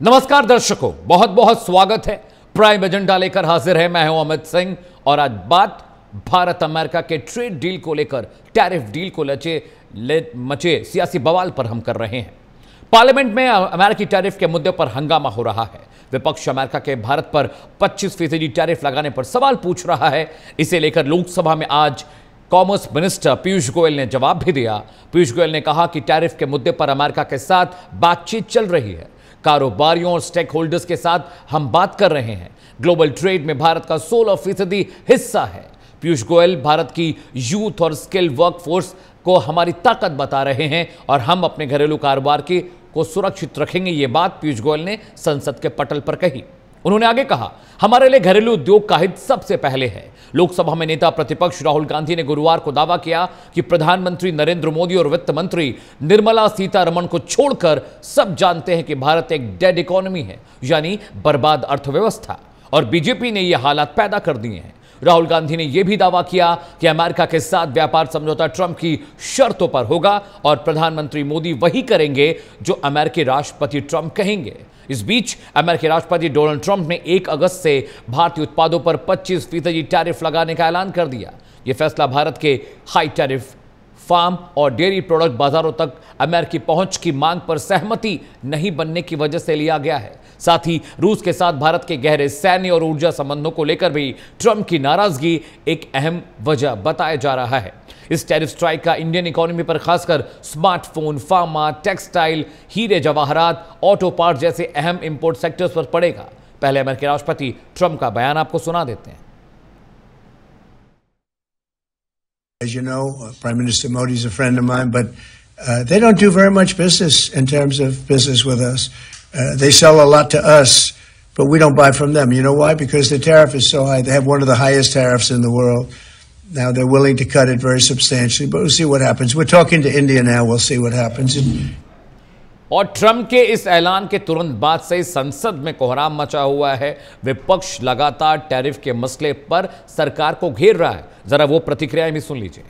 नमस्कार दर्शकों, बहुत बहुत स्वागत है। प्राइम एजेंडा लेकर हाजिर है, मैं हूं अमित सिंह और आज बात भारत अमेरिका के ट्रेड डील को लेकर, टैरिफ डील को मचे सियासी बवाल पर हम कर रहे हैं। पार्लियामेंट में अमेरिकी टैरिफ के मुद्दे पर हंगामा हो रहा है। विपक्ष अमेरिका के भारत पर 25% टैरिफ लगाने पर सवाल पूछ रहा है। इसे लेकर लोकसभा में आज कॉमर्स मिनिस्टर पीयूष गोयल ने जवाब भी दिया। पीयूष गोयल ने कहा कि टैरिफ के मुद्दे पर अमेरिका के साथ बातचीत चल रही है, कारोबारियों और स्टेक होल्डर्स के साथ हम बात कर रहे हैं। ग्लोबल ट्रेड में भारत का 16% हिस्सा है। पीयूष गोयल भारत की यूथ और स्किल वर्कफोर्स को हमारी ताकत बता रहे हैं और हम अपने घरेलू कारोबार को सुरक्षित रखेंगे। ये बात पीयूष गोयल ने संसद के पटल पर कही। उन्होंने आगे कहा, हमारे लिए घरेलू उद्योग का हित सबसे पहले है। लोकसभा में नेता प्रतिपक्ष राहुल गांधी ने गुरुवार को दावा किया कि प्रधानमंत्री नरेंद्र मोदी और वित्त मंत्री निर्मला सीतारमण को छोड़कर सब जानते हैं कि भारत एक डेड इकोनॉमी है, यानी बर्बाद अर्थव्यवस्था, और बीजेपी ने यह हालात पैदा कर दिए हैं। राहुल गांधी ने यह भी दावा किया कि अमेरिका के साथ व्यापार समझौता ट्रंप की शर्तों पर होगा और प्रधानमंत्री मोदी वही करेंगे जो अमेरिकी राष्ट्रपति ट्रंप कहेंगे। इस बीच अमेरिकी राष्ट्रपति डोनाल्ड ट्रंप ने 1 अगस्त से भारतीय उत्पादों पर 25% टैरिफ लगाने का ऐलान कर दिया। यह फैसला भारत के हाई टैरिफ फार्म और डेयरी प्रोडक्ट बाजारों तक अमेरिकी पहुंच की मांग पर सहमति नहीं बनने की वजह से लिया गया है। साथ ही रूस के साथ भारत के गहरे सैन्य और ऊर्जा संबंधों को लेकर भी ट्रंप की नाराजगी एक अहम वजह बताया जा रहा है। इस टैरिफ स्ट्राइक का इंडियन इकोनॉमी पर खासकर स्मार्टफोन, फार्मा, टेक्सटाइल, हीरे जवाहरात, ऑटो पार्ट जैसे अहम इंपोर्ट सेक्टर्स पर पड़ेगा। पहले अमेरिकी राष्ट्रपति ट्रंप का बयान आपको सुना देते हैं। As you know, Prime Minister Modi is a friend of mine, but they don't do very much business in terms of business with us. They sell a lot to us, but we don't buy from them. You know why? Because the tariff is so high. They have one of the highest tariffs in the world. Now they're willing to cut it very substantially, but we'll see what happens. We're talking to India now. We'll see what happens. और Trump के इस ऐलान के तुरंत बाद से संसद में कोहराम मचा हुआ है। विपक्ष लगातार टैरिफ के मसले पर सरकार को घेर रहा है। जरा वो प्रतिक्रियाएं भी सुन लीजिए।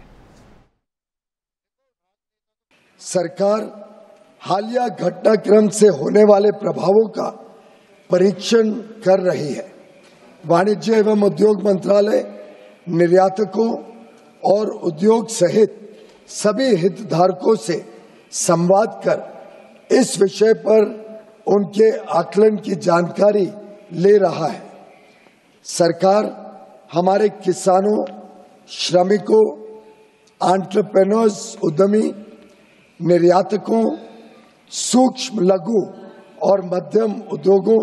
सरकार हालिया घटनाक्रम से होने वाले प्रभावों का परीक्षण कर रही है। वाणिज्य एवं उद्योग मंत्रालय निर्यातकों और उद्योग सहित सभी हितधारकों से संवाद कर इस विषय पर उनके आकलन की जानकारी ले रहा है। सरकार हमारे किसानों, श्रमिकों, एंटरप्रेन्योर्स, उद्यमी, निर्यातकों, सूक्ष्म, लघु और मध्यम उद्योगों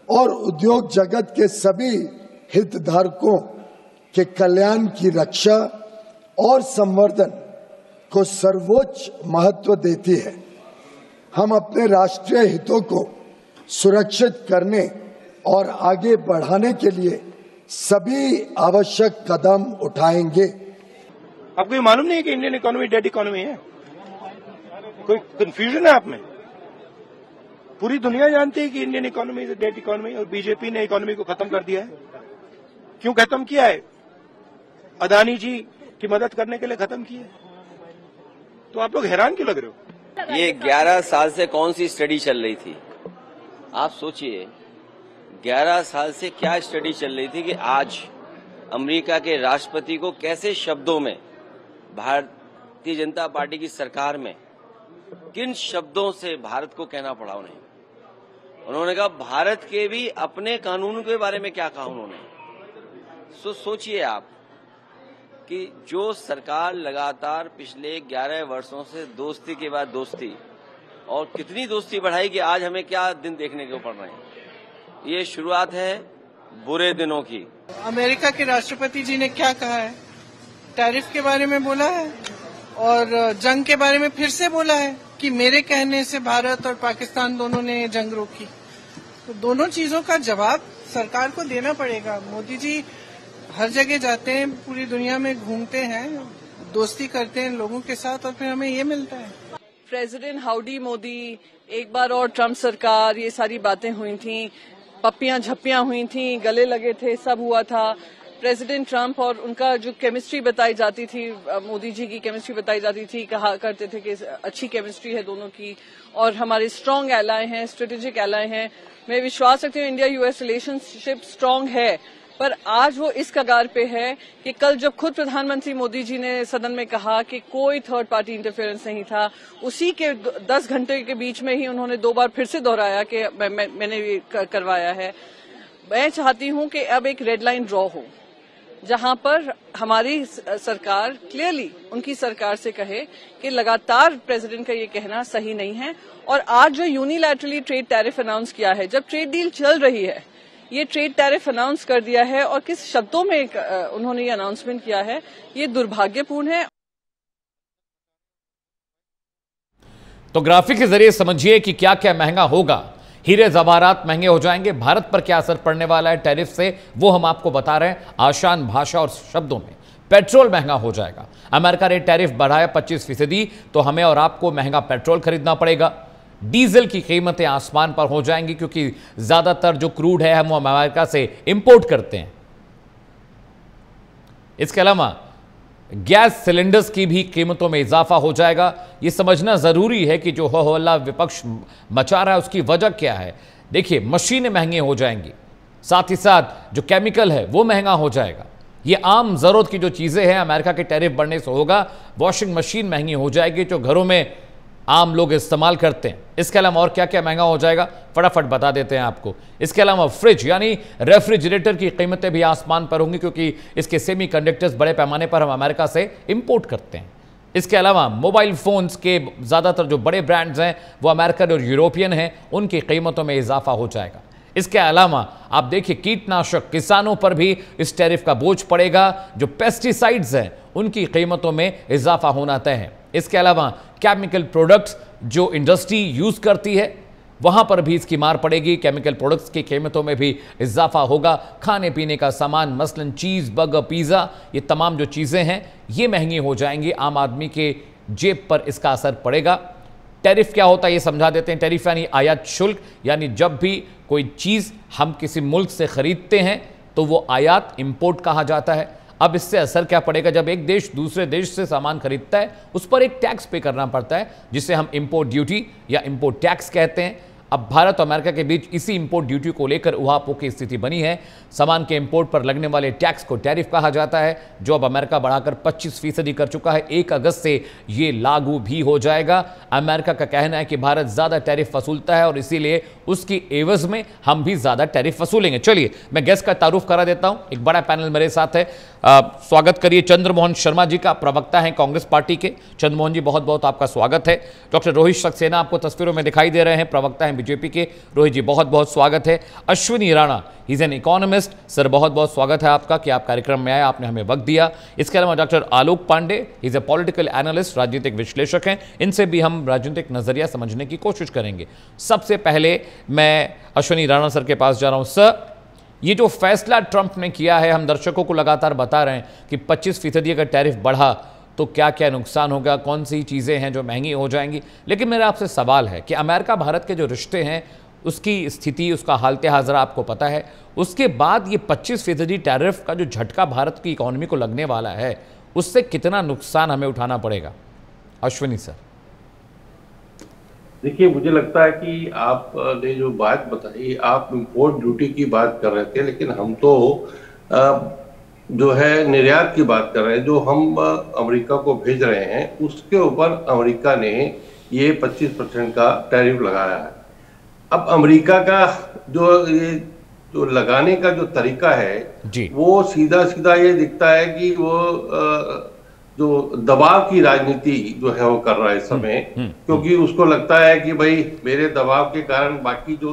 और उद्योग जगत के सभी हितधारकों के कल्याण की रक्षा और संवर्धन को सर्वोच्च महत्व देती है। हम अपने राष्ट्रीय हितों को सुरक्षित करने और आगे बढ़ाने के लिए सभी आवश्यक कदम उठाएंगे। आपको ये मालूम नहीं है कि इंडियन इकोनॉमी डेड इकोनॉमी है? कोई कंफ्यूजन है आप में? पूरी दुनिया जानती है कि Indian economy is dead economy और बीजेपी ने इकोनॉमी को खत्म कर दिया है। क्यों खत्म किया है? अदानी जी की मदद करने के लिए खत्म किया है। तो आप लोग हैरान क्यों लग रहे हो? ये 11 साल से कौन सी स्टडी चल रही थी? आप सोचिए, 11 साल से क्या स्टडी चल रही थी कि आज अमेरिका के राष्ट्रपति को कैसे शब्दों में भारतीय जनता पार्टी की सरकार में किन शब्दों से भारत को कहना पड़ा उन्होंने कहा भारत के भी अपने कानूनों के बारे में क्या कहा उन्होंने। सोचिए आप कि जो सरकार लगातार पिछले 11 वर्षों से दोस्ती के बाद दोस्ती और कितनी दोस्ती बढ़ाई कि आज हमें क्या दिन देखने को पड़ रहे हैं। ये शुरुआत है बुरे दिनों की। अमेरिका के राष्ट्रपति जी ने क्या कहा है? टैरिफ के बारे में बोला है और जंग के बारे में फिर से बोला है कि मेरे कहने से भारत और पाकिस्तान दोनों ने जंग रोकी। तो दोनों चीजों का जवाब सरकार को देना पड़ेगा। मोदी जी हर जगह जाते हैं, पूरी दुनिया में घूमते हैं, दोस्ती करते हैं लोगों के साथ और फिर हमें ये मिलता है। प्रेसिडेंट हाउडी मोदी, एक बार और ट्रंप सरकार, ये सारी बातें हुई थी, पप्पियां झप्पियां हुई थी, गले लगे थे, सब हुआ था। प्रेसिडेंट ट्रंप और उनका जो केमिस्ट्री बताई जाती थी, मोदी जी की केमिस्ट्री बताई जाती थी, कहा करते थे कि अच्छी केमिस्ट्री है दोनों की और हमारे स्ट्रांग एलाय हैं, स्ट्रेटेजिक एलाय हैं। मैं विश्वास रखती हूँ इंडिया यूएस रिलेशनशिप स्ट्रांग है, पर आज वो इस कगार पे है कि कल जब खुद प्रधानमंत्री मोदी जी ने सदन में कहा कि कोई थर्ड पार्टी इंटरफेरेंस नहीं था, उसी के 10 घंटे के बीच में ही उन्होंने 2 बार फिर से दोहराया कि मैंने ये करवाया है। मैं चाहती हूं कि अब एक रेड लाइन ड्रॉ हो, जहां पर हमारी सरकार क्लियरली उनकी सरकार से कहे कि लगातार प्रेसिडेंट का ये कहना सही नहीं है। और आज जो यूनिलैटरली ट्रेड टैरिफ अनाउंस किया है, जब ट्रेड डील चल रही है, ये ट्रेड टैरिफ अनाउंस कर दिया है और किस शब्दों में उन्होंने ये अनाउंसमेंट किया है, ये दुर्भाग्यपूर्ण है। तो ग्राफिक के जरिए समझिए कि क्या क्या महंगा होगा। हीरे जवाहरात महंगे हो जाएंगे, भारत पर क्या असर पड़ने वाला है टैरिफ से, वो हम आपको बता रहे हैं आसान भाषा और शब्दों में। पेट्रोल महंगा हो जाएगा। अमेरिका ने टैरिफ बढ़ाया 25%, तो हमें और आपको महंगा पेट्रोल खरीदना पड़ेगा। डीजल की कीमतें आसमान पर हो जाएंगी, क्योंकि ज्यादातर जो क्रूड है हम अमेरिका से इंपोर्ट करते हैं। इसके अलावा गैस सिलेंडर्स की भी कीमतों में इजाफा हो जाएगा। यह समझना जरूरी है कि जो हो हल्ला विपक्ष मचा रहा है उसकी वजह क्या है। देखिए, मशीनें महंगी हो जाएंगी, साथ ही साथ जो केमिकल है वो महंगा हो जाएगा। ये आम जरूरत की जो चीजें हैं, अमेरिका के टैरिफ बढ़ने से होगा। वॉशिंग मशीन महंगी हो जाएगी जो घरों में आम लोग इस्तेमाल करते हैं। इसके अलावा और क्या क्या महंगा हो जाएगा, फटाफट बता देते हैं आपको। इसके अलावा फ्रिज यानी रेफ्रिजरेटर की कीमतें भी आसमान पर होंगी, क्योंकि इसके सेमीकंडक्टर्स बड़े पैमाने पर हम अमेरिका से इंपोर्ट करते हैं। इसके अलावा मोबाइल फोन्स के ज़्यादातर जो बड़े ब्रांड्स हैं वो अमेरिकन और यूरोपियन हैं, उनकी कीमतों में इजाफा हो जाएगा। इसके अलावा आप देखिए, कीटनाशक किसानों पर भी इस टैरिफ का बोझ पड़ेगा। जो पेस्टिसाइड्स हैं उनकी कीमतों में इजाफा होना तय है। इसके अलावा केमिकल प्रोडक्ट्स जो इंडस्ट्री यूज करती है वहां पर भी इसकी मार पड़ेगी। केमिकल प्रोडक्ट्स की कीमतों में भी इजाफा होगा। खाने पीने का सामान, मसलन चीज, बर्गर, पिज्जा, ये तमाम जो चीजें हैं ये महंगी हो जाएंगी। आम आदमी के जेब पर इसका असर पड़ेगा। टैरिफ क्या होता है ये समझा देते हैं। टैरिफ यानी आयात शुल्क, यानी जब भी कोई चीज हम किसी मुल्क से खरीदते हैं तो वो आयात, इंपोर्ट कहा जाता है। अब इससे असर क्या पड़ेगा, जब एक देश दूसरे देश से सामान खरीदता है उस पर एक टैक्स पे करना पड़ता है, जिसे हम इंपोर्ट ड्यूटी या इंपोर्ट टैक्स कहते हैं। अब भारत और अमेरिका के बीच इसी इंपोर्ट ड्यूटी को लेकर उहापोह की स्थिति बनी है। सामान के इंपोर्ट पर लगने वाले टैक्स को टैरिफ कहा जाता है, जो अब अमेरिका बढ़ाकर 25% कर चुका है। 1 अगस्त से ये लागू भी हो जाएगा। अमेरिका का कहना है कि भारत ज्यादा टैरिफ वसूलता है और इसीलिए उसकी एवज में हम भी ज्यादा टैरिफ वसूलेंगे। चलिए मैं गेस्ट का तारुफ करा देता हूं। एक बड़ा पैनल मेरे साथ है, स्वागत करिए चंद्रमोहन शर्मा जी का, प्रवक्ता हैं कांग्रेस पार्टी के। चंद्रमोहन जी बहुत बहुत आपका स्वागत है। डॉक्टर रोहित सक्सेना आपको तस्वीरों में दिखाई दे रहे हैं, प्रवक्ता हैं बीजेपी के। रोहित जी बहुत बहुत स्वागत है। Ashwini Rana, he is an economist, sir बहुत बहुत स्वागत है आपका कि आप कार्यक्रम में आए, आपने हमें वक्त दिया। इसके अलावा doctor Alok Pandey, he is a political analyst, राजनीतिक विश्लेषक हैं। इनसे भी हम राजनीतिक नजरिया समझने की कोशिश करेंगे। सबसे पहले मैं अश्विनी राणा सर के पास जा रहा हूं। सर, ये जो फैसला ट्रंप ने किया है, हम दर्शकों को लगातार बता रहे हैं कि 25% अगर टैरिफ बढ़ा तो क्या क्या नुकसान होगा, कौन सी चीज़ें हैं जो महंगी हो जाएंगी। लेकिन मेरा आपसे सवाल है कि अमेरिका भारत के जो रिश्ते हैं उसकी स्थिति, उसका हालत हाज़रा आपको पता है। उसके बाद ये 25% टैरिफ का जो झटका भारत की इकोनॉमी को लगने वाला है, उससे कितना नुकसान हमें उठाना पड़ेगा। अश्विनी सर। देखिए, मुझे लगता है कि आपने जो बात बताई, आप इंपोर्ट ड्यूटी की बात कर रहे थे, लेकिन हम तो जो है निर्यात की बात कर रहे हैं। जो हम अमेरिका को भेज रहे हैं उसके ऊपर अमेरिका ने ये 25% का टैरिफ लगाया है। अब अमेरिका का जो लगाने का जो तरीका है जी, वो सीधा सीधा ये दिखता है कि वो जो दबाव की राजनीति जो है वो कर रहा है इस समय, क्योंकि उसको लगता है कि भाई मेरे दबाव के कारण बाकी जो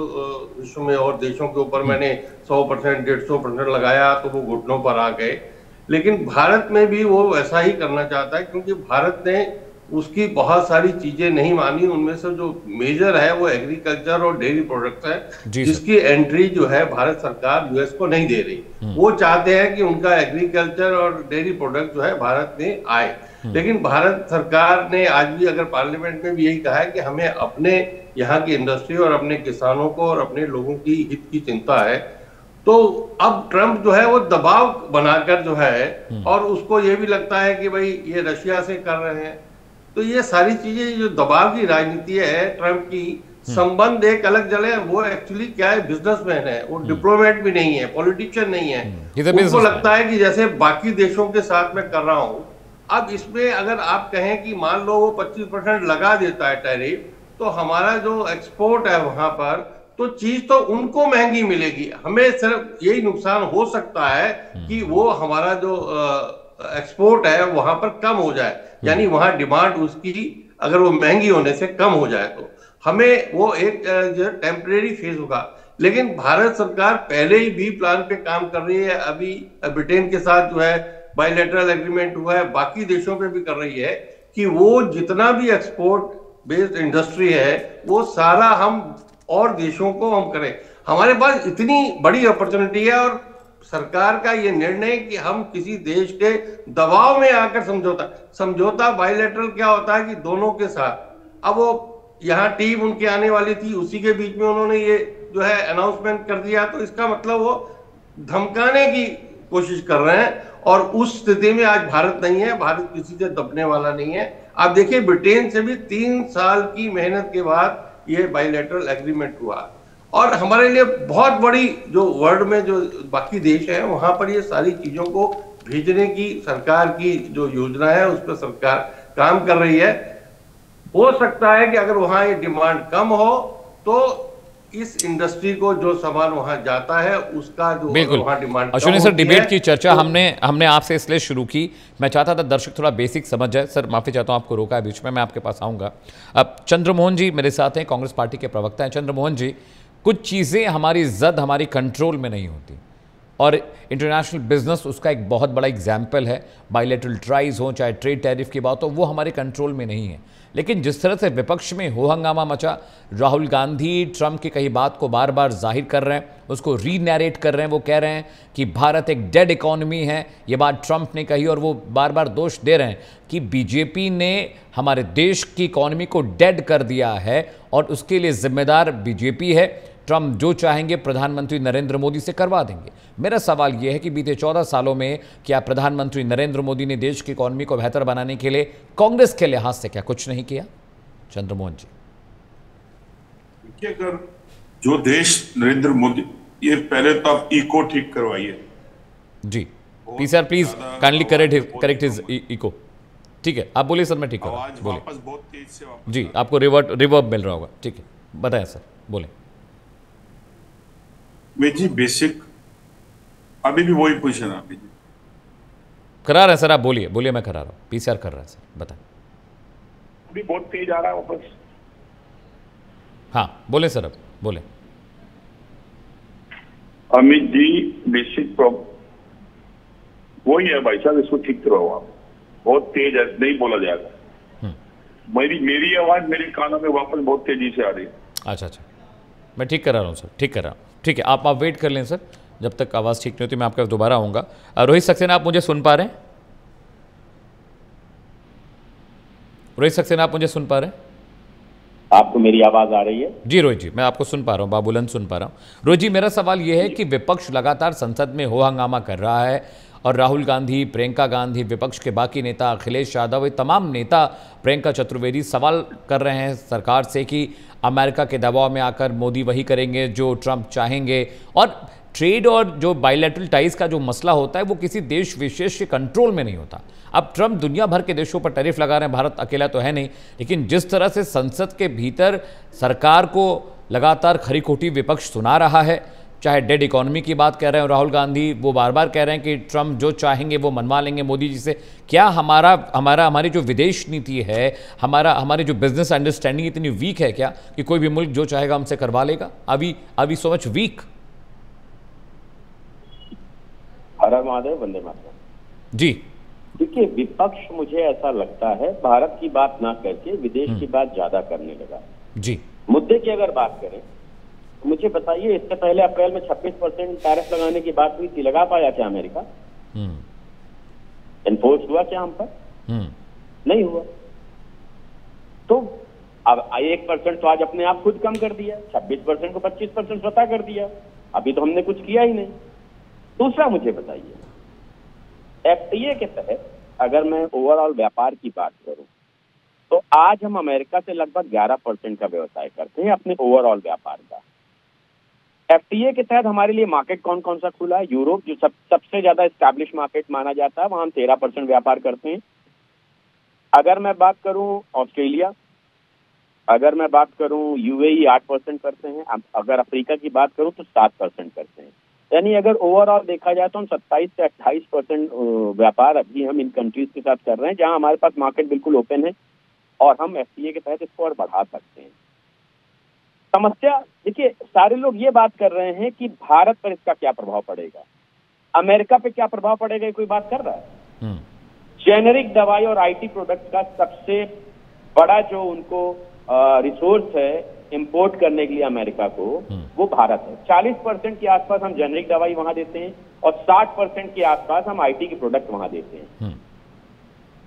विश्व में और देशों के ऊपर मैंने 100%, 150% लगाया तो वो घुटनों पर आ गए। लेकिन भारत में भी वो वैसा ही करना चाहता है, क्योंकि भारत ने उसकी बहुत सारी चीजें नहीं मानी। उनमें से जो मेजर है वो एग्रीकल्चर और डेयरी प्रोडक्ट्स है, जिसकी एंट्री जो है भारत सरकार यूएस को नहीं दे रही। वो चाहते हैं कि उनका एग्रीकल्चर और डेयरी प्रोडक्ट जो है भारत में आए। लेकिन भारत सरकार ने आज भी अगर पार्लियामेंट में भी यही कहा है कि हमें अपने यहाँ की इंडस्ट्री और अपने किसानों को और अपने लोगों की हित की चिंता है, तो अब ट्रंप जो है वो दबाव बनाकर जो है, और उसको ये भी लगता है कि भाई ये रशिया से कर रहे हैं, तो ये सारी चीजें जो दबाव की राजनीति है ट्रंप की, संबंध एक अलग जगह, वो एक्चुअली क्या है, बिजनेसमैन है, वो डिप्लोमेट भी नहीं है, पॉलिटिशियन नहीं है। उनको लगता है कि जैसे बाकी देशों के साथ मैं कर रहा हूं। अब इसमें अगर आप कहें कि मान लो वो 25% लगा देता है टैरिफ, तो हमारा जो एक्सपोर्ट है वहां पर, तो चीज तो उनको महंगी मिलेगी, हमें सिर्फ यही नुकसान हो सकता है कि वो हमारा जो एक्सपोर्ट है वहां पर कम हो जाए, यानी वहां डिमांड उसकी अगर वो महंगी होने से कम हो जाए तो हमें वो एक जो टेम्परेरी फेज होगा। लेकिन भारत सरकार पहले ही भी प्लान पे काम कर रही है, अभी ब्रिटेन के साथ जो है बायलैटरल एग्रीमेंट हुआ है, बाकी देशों पे भी कर रही है कि वो जितना भी एक्सपोर्ट बेस्ड इंडस्ट्री है वो सारा हम और देशों को हम करें। हमारे पास इतनी बड़ी अपॉर्चुनिटी है, और सरकार का ये निर्णय कि हम किसी देश के दबाव में आकर समझौता बायलैटरल क्या होता है कि दोनों के साथ, अब वो यहाँ टीम उनके आने वाली थी, उसी के बीच में उन्होंने ये जो है अनाउंसमेंट कर दिया, तो इसका मतलब वो धमकाने की कोशिश कर रहे हैं, और उस स्थिति में आज भारत नहीं है, भारत किसी से दबने वाला नहीं है। आप देखिए ब्रिटेन से भी 3 साल की मेहनत के बाद ये बायलैटरल एग्रीमेंट हुआ, और हमारे लिए बहुत बड़ी जो वर्ल्ड में जो बाकी देश है वहां पर ये सारी चीजों को भेजने की सरकार की जो योजना है उस पर सरकार काम कर रही है। हो सकता है कि अगर वहां ये डिमांड कम हो तो इस इंडस्ट्री को जो सामान वहां जाता है उसका जो वहां डिमांड। अश्विनी सर, डिबेट की चर्चा हमने आपसे इसलिए शुरू की, मैं चाहता था दर्शक थोड़ा बेसिक समझ जाए। सर माफी चाहता हूं, आपको रोका है बीच में, मैं आपके पास आऊंगा। अब चंद्रमोहन जी मेरे साथ हैं, कांग्रेस पार्टी के प्रवक्ता हैं। चंद्रमोहन जी, कुछ चीज़ें हमारी जद हमारी कंट्रोल में नहीं होती, और इंटरनेशनल बिजनेस उसका एक बहुत बड़ा एग्जाम्पल है। बायलैटरल ट्राइज हो चाहे ट्रेड टैरिफ की बात हो, वो हमारे कंट्रोल में नहीं है। लेकिन जिस तरह से विपक्ष में हो हंगामा मचा, राहुल गांधी ट्रंप की कही बात को बार बार जाहिर कर रहे हैं, उसको रीनैरेट कर रहे हैं। वो कह रहे हैं कि भारत एक डेड इकॉनमी है, ये बात ट्रंप ने कही, और वो बार बार दोष दे रहे हैं कि बीजेपी ने हमारे देश की इकॉनमी को डेड कर दिया है और उसके लिए जिम्मेदार बीजेपी है। ट्रंप जो चाहेंगे प्रधानमंत्री नरेंद्र मोदी से करवा देंगे। मेरा सवाल यह है कि बीते 14 सालों में क्या प्रधानमंत्री नरेंद्र मोदी ने देश की इकॉनमी को बेहतर बनाने के लिए कांग्रेस के लिहाज से क्या कुछ नहीं किया? चंद्रमोहन जी, देखिए, अगर जो देश नरेंद्र मोदी, ये पहले तो आप इको ठीक करवाइए जी। PCR please kindly correct his echo. ठीक है, आप बोलिए सर, मैं ठीक कर रहा हूं, बोलिए। बहुत तेज से जी, आपको रिवर्ब मिल रहा होगा। ठीक है, बताएं सर, बोलें। जी बेसिक अभी भी वही पोजीशन है, अभी करा रहे हैं सर, आप बोलिए बोलिए, मैं करा रहा हूँ, पीसीआर कर रहा है सर, बताएं। अभी बहुत तेज आ रहा है वापस। हाँ बोले सर, अब बोले। अमित जी, बेसिक प्रॉब्लम वही है भाई साहब, इसको ठीक करवाओ आप। बहुत तेज है, नहीं बोला जाएगा। मेरी आवाज मेरे कानों में वापस बहुत तेजी से आ रही है। अच्छा, मैं ठीक करा रहा हूँ सर, ठीक कर रहा हूँ। ठीक है, आप वेट कर लें सर, जब तक आवाज़ ठीक नहीं होती मैं आपके दोबारा आऊँगा। रोहित सक्सेना, आप मुझे सुन पा रहे हैं? रोहित सक्सेना, आप मुझे सुन पा रहे हैं? आपको मेरी आवाज़ आ रही है? जी रोहित जी, मैं आपको सुन पा रहा हूँ, बाबुलन सुन पा रहा हूँ। रोहित जी, मेरा सवाल ये है कि विपक्ष लगातार संसद में हो हंगामा कर रहा है, और राहुल गांधी, प्रियंका गांधी, विपक्ष के बाकी नेता, अखिलेश यादव, ये तमाम नेता, प्रियंका चतुर्वेदी सवाल कर रहे हैं सरकार से कि अमेरिका के दबाव में आकर मोदी वही करेंगे जो ट्रंप चाहेंगे, और ट्रेड और जो बायलैटरल टाइज का जो मसला होता है वो किसी देश विशेष के कंट्रोल में नहीं होता। अब ट्रंप दुनिया भर के देशों पर टैरिफ लगा रहे हैं, भारत अकेला तो है नहीं, लेकिन जिस तरह से संसद के भीतर सरकार को लगातार खरी खोटी विपक्ष सुना रहा है, चाहे डेड इकोनॉमी की बात कह रहे हैं राहुल गांधी, वो बार बार कह रहे हैं कि ट्रंप जो चाहेंगे वो मनवा लेंगे मोदी जी से। क्या हमारी जो विदेश नीति है, हमारी जो बिजनेस अंडरस्टैंडिंग इतनी वीक है क्या कि कोई भी मुल्क जो चाहेगा हमसे करवा लेगा? अभी सो मच वीक। हर हर महादेव, वंदे मातरम। जी देखिए, विपक्ष मुझे ऐसा लगता है भारत की बात ना करके विदेश की बात ज्यादा करने लगा। जी, मुद्दे की अगर बात करें, मुझे बताइए, इससे पहले अप्रैल में 26% टैरिफ लगाने की बात हुई थी, लगा पाया क्या अमेरिका? एनफोर्स हुआ क्या हम पर? नहीं हुआ। तो अब 1% तो आज अपने आप खुद कम कर दिया, 26% को 25% स्वतः कर दिया। अभी तो हमने कुछ किया ही नहीं। दूसरा मुझे बताइए, एफटीए के तहत अगर मैं ओवरऑल व्यापार की बात करूं तो आज हम अमेरिका से लगभग 11% का व्यवसाय करते हैं अपने ओवरऑल व्यापार का। एफटीए के तहत हमारे लिए मार्केट कौन कौन सा खुला है? यूरोप जो सबसे ज्यादा एस्टैब्लिश मार्केट माना जाता है, वहां हम 13% व्यापार करते हैं। अगर मैं बात करूं ऑस्ट्रेलिया, अगर मैं बात करूं यूएई 8% करते हैं। अगर अफ्रीका की बात करूं तो 7% करते हैं। यानी अगर ओवरऑल देखा जाए तो हम 27 से 28% व्यापार अभी हम इन कंट्रीज के साथ कर रहे हैं जहां हमारे पास मार्केट बिल्कुल ओपन है और हम एफटीए के तहत इसको और बढ़ा सकते हैं। समस्या देखिए, सारे लोग ये बात कर रहे हैं कि भारत पर इसका क्या प्रभाव पड़ेगा, अमेरिका पे क्या प्रभाव पड़ेगा, कोई बात कर रहा है? जेनेरिक दवाई और आईटी प्रोडक्ट का सबसे बड़ा जो उनको रिसोर्स है इंपोर्ट करने के लिए अमेरिका को, वो भारत है। 40% के आसपास हम जेनेरिक दवाई वहां देते हैं और 60% के आसपास हम आईटी के प्रोडक्ट वहां देते हैं।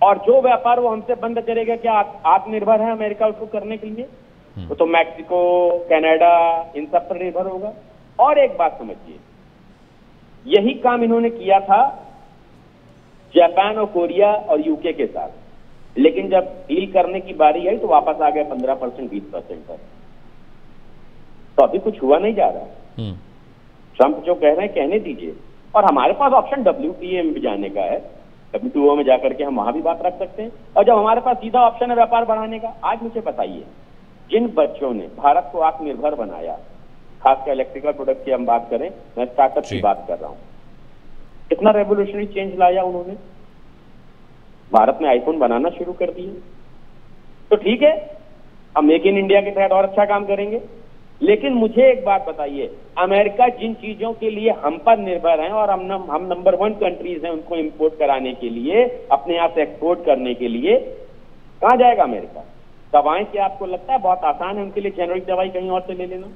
और जो व्यापार वो हमसे बंद करेगा, क्या आत्मनिर्भर है अमेरिका उसको करने के लिए? वो तो मैक्सिको, कनाडा, इन सब पर निर्भर होगा। और एक बात समझिए, यही काम इन्होंने किया था जापान और कोरिया और यूके के साथ, लेकिन जब डील करने की बारी आई तो वापस आ गए 15%, 20% पर। तो अभी कुछ हुआ नहीं जा रहा। ट्रंप जो कह रहे हैं कहने दीजिए, और हमारे पास ऑप्शन WTO में भी जाने का है, WTO में जाकर के हम वहां भी बात रख सकते हैं। और जब हमारे पास सीधा ऑप्शन है व्यापार बढ़ाने का, आज मुझे बताइए, जिन बच्चों ने भारत को आत्मनिर्भर बनाया, खासकर इलेक्ट्रिकल प्रोडक्ट की हम बात करें, मैं स्टार्टअप की बात कर रहा हूं, कितना रेवोल्यूशनरी चेंज लाया उन्होंने। भारत में आईफोन बनाना शुरू कर दिए। तो ठीक है, हम मेक इन इंडिया के तहत और अच्छा काम करेंगे, लेकिन मुझे एक बात बताइए, अमेरिका जिन चीजों के लिए हम पर निर्भर हैं और हम नंबर 1 कंट्रीज हैं उनको इंपोर्ट कराने के लिए, अपने यहाँ से एक्सपोर्ट करने के लिए, कहाँ जाएगा अमेरिका? दवाएं क्या आपको लगता है बहुत आसान है उनके लिए जेनेरिक दवाई कहीं और से ले लेना?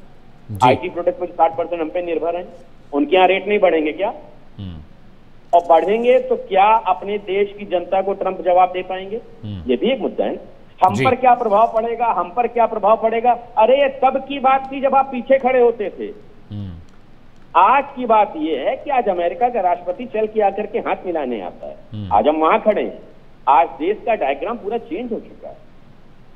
आईटी प्रोडक्ट पर 60% हम पे निर्भर हैं, उनके यहाँ रेट नहीं बढ़ेंगे क्या? और बढ़ेंगे तो क्या अपने देश की जनता को ट्रंप जवाब दे पाएंगे? ये भी एक मुद्दा है। हम पर क्या प्रभाव पड़ेगा, हम पर क्या प्रभाव पड़ेगा? अरे ये तब की बात थी जब आप पीछे खड़े होते थे। आज की बात ये है कि आज अमेरिका का राष्ट्रपति चल के आकर के हाथ मिलाने आता है। आज हम वहां खड़े हैं। आज देश का डायग्राम पूरा चेंज हो चुका है,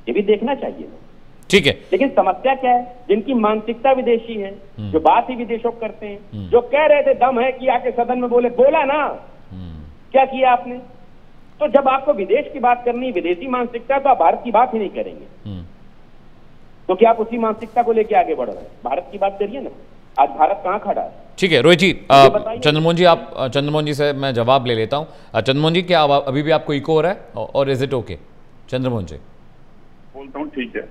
ये भी देखना चाहिए ना। ठीक है, लेकिन समस्या क्या है, जिनकी मानसिकता विदेशी है, जो बात ही विदेशों करते हैं, जो कह रहे थे दम है कि आके सदन में बोला ना, क्या किया आपने? तो जब आपको विदेश की बात करनी, विदेशी मानसिकता, तो आप भारत की बात ही नहीं करेंगे। तो क्या आप उसी मानसिकता को लेके आगे बढ़ रहे हैं? भारत की बात करिए ना। आज भारत कहाँ खड़ा है? ठीक है रोहित जी, चंद्रमोहन जी से मैं जवाब ले लेता हूँ। चंद्रमोहन जी, क्या अभी भी आपको इको हो रहा है और इज इट ओके? चंद्रमोहन जी बोलता हूँ, ठीक है,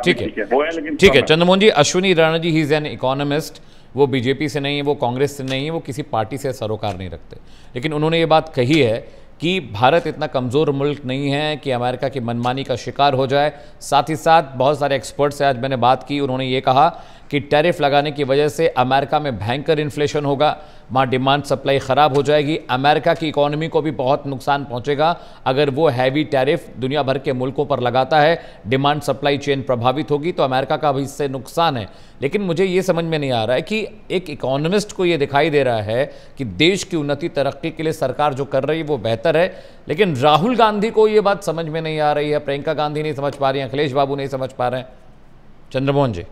ठीक है। चंद्रमोहन जी, Ashwini Rana ji, he is an economist, वो बीजेपी से नहीं है, वो कांग्रेस से नहीं है, वो किसी पार्टी से सरोकार नहीं रखते, लेकिन उन्होंने ये बात कही है कि भारत इतना कमज़ोर मुल्क नहीं है कि अमेरिका की मनमानी का शिकार हो जाए। साथ ही साथ बहुत सारे एक्सपर्ट से आज मैंने बात की, उन्होंने ये कहा कि टैरिफ लगाने की वजह से अमेरिका में भयंकर इन्फ्लेशन होगा, वहाँ डिमांड सप्लाई ख़राब हो जाएगी, अमेरिका की इकोनॉमी को भी बहुत नुकसान पहुँचेगा अगर वो हैवी टैरिफ दुनिया भर के मुल्कों पर लगाता है, डिमांड सप्लाई चेन प्रभावित होगी, तो अमेरिका का भी इससे नुकसान है। लेकिन मुझे ये समझ में नहीं आ रहा है कि एक इकोनॉमिस्ट को ये दिखाई दे रहा है कि देश की उन्नति तरक्की के लिए सरकार जो कर रही है वो बेहतर है, लेकिन राहुल गांधी को ये बात समझ में नहीं आ रही है, प्रियंका गांधी नहीं समझ पा रही है, अखिलेश बाबू नहीं समझ पा रहे हैं। चंद्रमोहन जी,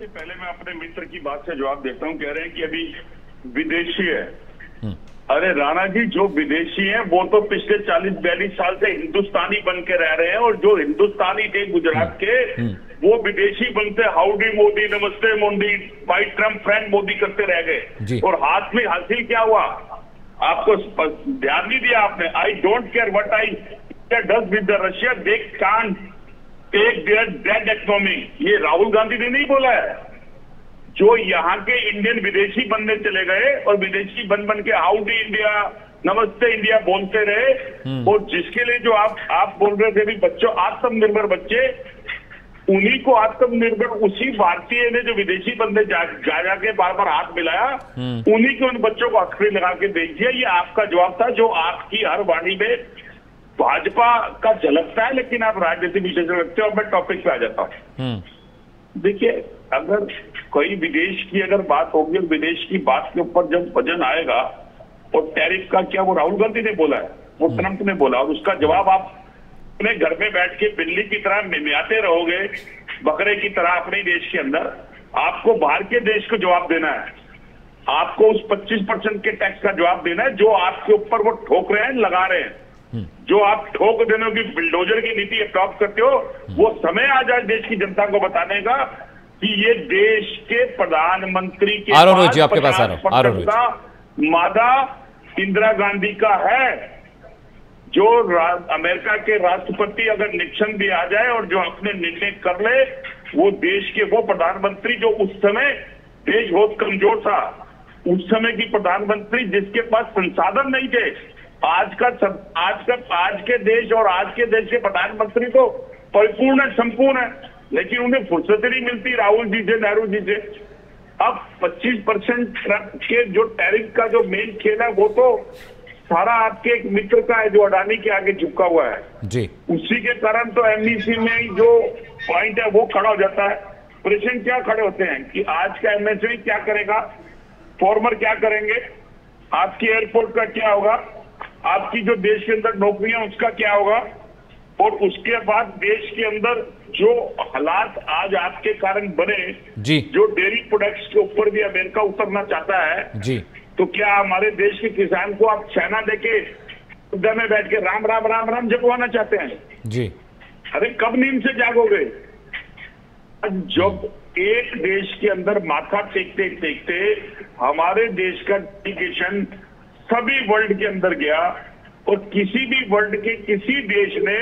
पहले मैं अपने मित्र की बात से जवाब देता हूं। कह रहे हैं कि अभी विदेशी है। अरे राणा जी, जो विदेशी हैं वो तो पिछले 40-42 साल से हिंदुस्तानी बन के रह रहे हैं, और जो हिंदुस्तानी थे गुजरात के, वो विदेशी बनते हाउडी मोदी, नमस्ते मोदी, भाई ट्रम्प फ्रेंड मोदी करते रह गए, और हाथ में हासिल क्या हुआ आपको ध्यान नहीं दिया आपने। I don't care what I does with the Russia, they can't take their dead economy. ये राहुल गांधी ने नहीं बोला है। जो यहाँ के इंडियन विदेशी बनने चले गए और विदेशी बन के हाउडी इंडिया, नमस्ते इंडिया बोलते रहे, और जिसके लिए जो आप बोल रहे थे भी बच्चों आत्मनिर्भर बच्चे, उन्हीं को आत्मनिर्भर उसी भारतीय ने जो विदेशी बंदे जाके बार बार हाथ मिलाया, उन्हीं के उन बच्चों को हथकड़ी लगा के देखिए। ये आपका जवाब था जो आपकी हर वाणी में भाजपा का झलकता है, लेकिन आप राजनीति विशेषज्ञ रखते हो। मैं टॉपिक पे आ जाता हूँ। देखिए, अगर कोई विदेश की अगर बात होगी और विदेश की बात के ऊपर जब वजन आएगा, और टैरिफ का क्या वो राहुल गांधी ने बोला है, वो ट्रंप ने बोला, और उसका जवाब आप अपने घर में बैठ के बिल्ली की तरह मिमियाते रहोगे, बकरे की तरह अपने देश के अंदर। आपको बाहर के देश को जवाब देना है, आपको उस 25% के टैक्स का जवाब देना है जो आपके ऊपर वो ठोक रहे हैं, लगा रहे हैं। जो आप ठोक देने की बिल्डोजर की नीति अडॉप्ट करते हो, वो समय आ जाए देश की जनता को बताने का कि ये देश के प्रधानमंत्री के पास आपके पास का मादा इंदिरा गांधी का है। जो अमेरिका के राष्ट्रपति अगर निक्सन भी आ जाए और जो अपने निर्णय कर ले, वो देश के वो प्रधानमंत्री जो उस समय देश बहुत कमजोर था, उस समय की प्रधानमंत्री जिसके पास संसाधन नहीं थे, आज के देश और आज के देश के प्रधानमंत्री तो परिपूर्ण है, संपूर्ण है, लेकिन उन्हें फुर्सत नहीं मिलती राहुल जी से, नेहरू जी से। अब 25% के जो टैरिफ का जो मेन खेल है, वो तो सारा आपके एक मित्र का है जो अडानी के आगे झुका हुआ है जी। उसी के कारण तो एमईसी में जो पॉइंट है वो खड़ा हो जाता है। प्रश्न क्या खड़े होते हैं कि आज का एमएसएमई क्या करेगा, फॉर्मर क्या करेंगे, आपकी एयरपोर्ट का क्या होगा, आपकी जो देश के अंदर नौकरियां उसका क्या होगा, और उसके बाद देश के अंदर जो हालात आज आपके कारण बने जी, जो डेयरी प्रोडक्ट्स के ऊपर भी अमेरिका उतरना चाहता है जी, तो क्या हमारे देश के किसान को आप सेना देके में बैठ के राम राम राम राम जपवाना चाहते हैं जी? अरे कब नींद से जागोगे? जब एक देश के अंदर माथा टेकते टेकते हमारे देश का डेलीगेशन सभी वर्ल्ड के अंदर गया और किसी भी वर्ल्ड के किसी देश ने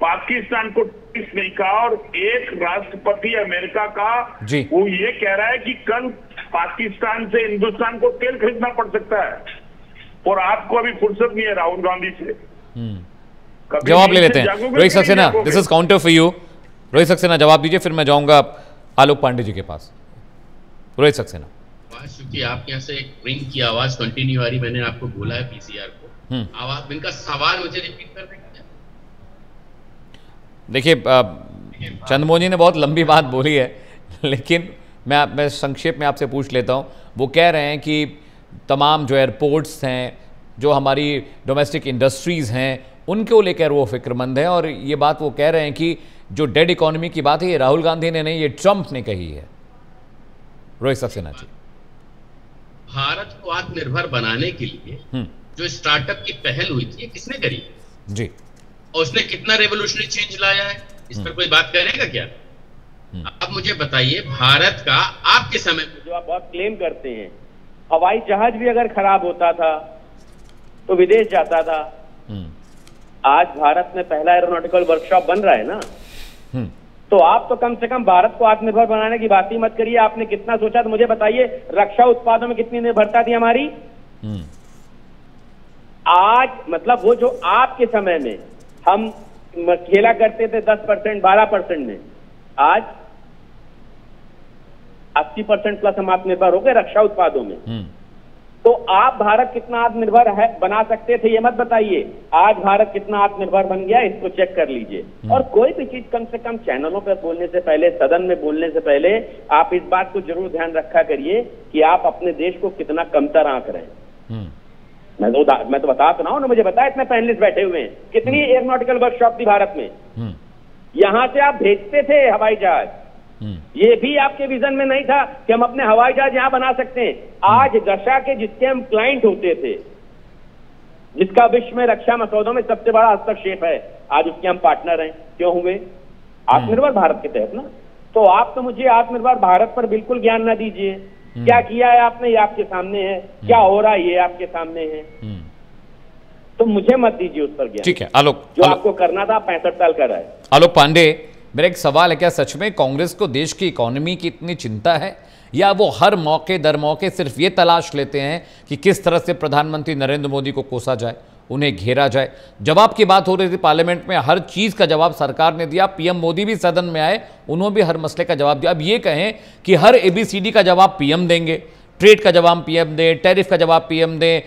पाकिस्तान को टिस नहीं कहा, और एक राष्ट्रपति अमेरिका का जी, वो ये कह रहा है कि कल पाकिस्तान से हिंदुस्तान को तेल खरीदना पड़ सकता है, और आपको अभी फुर्सत नहीं है राहुल गांधी से। जवाब ले लेते हैं Rohit Saxena, this is counter for you. Rohit Saxena जवाब दीजिए, फिर मैं जाऊंगा आलोक पांडे जी के पास। रोहित सक्सेना। क्योंकि आपके यहाँ से एक रिंग की आवाज कंटिन्यू आ रही, मैंने आपको बोला है पीसीआर को, आवाज इनका सवाल मुझे रिपीट कर देंगे? देखिए चंद्रमोहन जी ने बहुत लंबी बात बोली है, लेकिन मैं संक्षेप में आपसे पूछ लेता हूं। वो कह रहे हैं कि तमाम जो एयरपोर्ट्स हैं, जो हमारी डोमेस्टिक इंडस्ट्रीज़ हैं, उनको लेकर वो फिक्रमंद है, और ये बात वो कह रहे हैं कि जो डेड इकोनॉमी की बात है ये राहुल गांधी ने नहीं, ये ट्रंप ने कही है। रोहित सक्सेना जी। भारत को आत्मनिर्भर बनाने के लिए जो स्टार्टअप की पहल हुई थी, किसने करी जी, और उसने कितना रेवोल्यूशनरी चेंज लाया है, इस पर कोई बात करेगा क्या? अब मुझे बताइए, भारत का आपके समय जो आप बहुत क्लेम करते हैं, हवाई जहाज भी अगर खराब होता था तो विदेश जाता था। आज भारत में पहला एरोनॉटिकल वर्कशॉप बन रहा है ना, तो आप तो कम से कम भारत को आत्मनिर्भर बनाने की बात ही मत करिए। आपने कितना सोचा तो मुझे बताइए, रक्षा उत्पादों में कितनी निर्भरता थी हमारी? आज मतलब वो जो आपके समय में हम खेला करते थे 10% 12% में, आज 80% प्लस हम आत्मनिर्भर हो गए रक्षा उत्पादों में। तो आप भारत कितना आत्मनिर्भर है बना सकते थे ये मत बताइए, आज भारत कितना आत्मनिर्भर बन गया इसको चेक कर लीजिए। और कोई भी चीज कम से कम चैनलों पर बोलने से पहले, सदन में बोलने से पहले आप इस बात को जरूर ध्यान रखा करिए कि आप अपने देश को कितना कमतर आंक रहे हैं। मैं तो बता तो रहा हूं ना, मुझे बताया इतने पैनलिस्ट बैठे हुए हैं, कितनी एरोनॉटिकल वर्कशॉप थी भारत में, यहां से आप भेजते थे हवाई जहाज। ये भी आपके विजन में नहीं था कि हम अपने हवाई जहाज यहां बना सकते हैं। आज रक्षा के जिसके हम क्लाइंट होते थे, जिसका विश्व में रक्षा मसौदों में सबसे बड़ा हस्तक्षेप है, आज उसके हम पार्टनर हैं। क्यों हुए? आत्मनिर्भर भारत के तहत ना। तो आप तो मुझे आत्मनिर्भर भारत पर बिल्कुल ज्ञान ना दीजिए। क्या किया है आपने, ये आपके सामने है, क्या हो रहा है ये आपके सामने है, तो मुझे मत दीजिए उस पर ज्ञान। ठीक है आलोक, जो आपको करना था 65 साल कर रहा है। आलोक पांडे, मेरा एक सवाल है, क्या सच में कांग्रेस को देश की इकोनॉमी की इतनी चिंता है, या वो हर मौके दर मौके सिर्फ ये तलाश लेते हैं कि किस तरह से प्रधानमंत्री नरेंद्र मोदी को कोसा जाए, उन्हें घेरा जाए? जवाब की बात हो रही थी पार्लियामेंट में, हर चीज़ का जवाब सरकार ने दिया, पीएम मोदी भी सदन में आए, उन्होंने भी हर मसले का जवाब दिया। अब ये कहें कि हर ABCD का जवाब पीएम देंगे, ट्रेड का जवाब पीएम दें, टैरिफ का जवाब पीएम दें,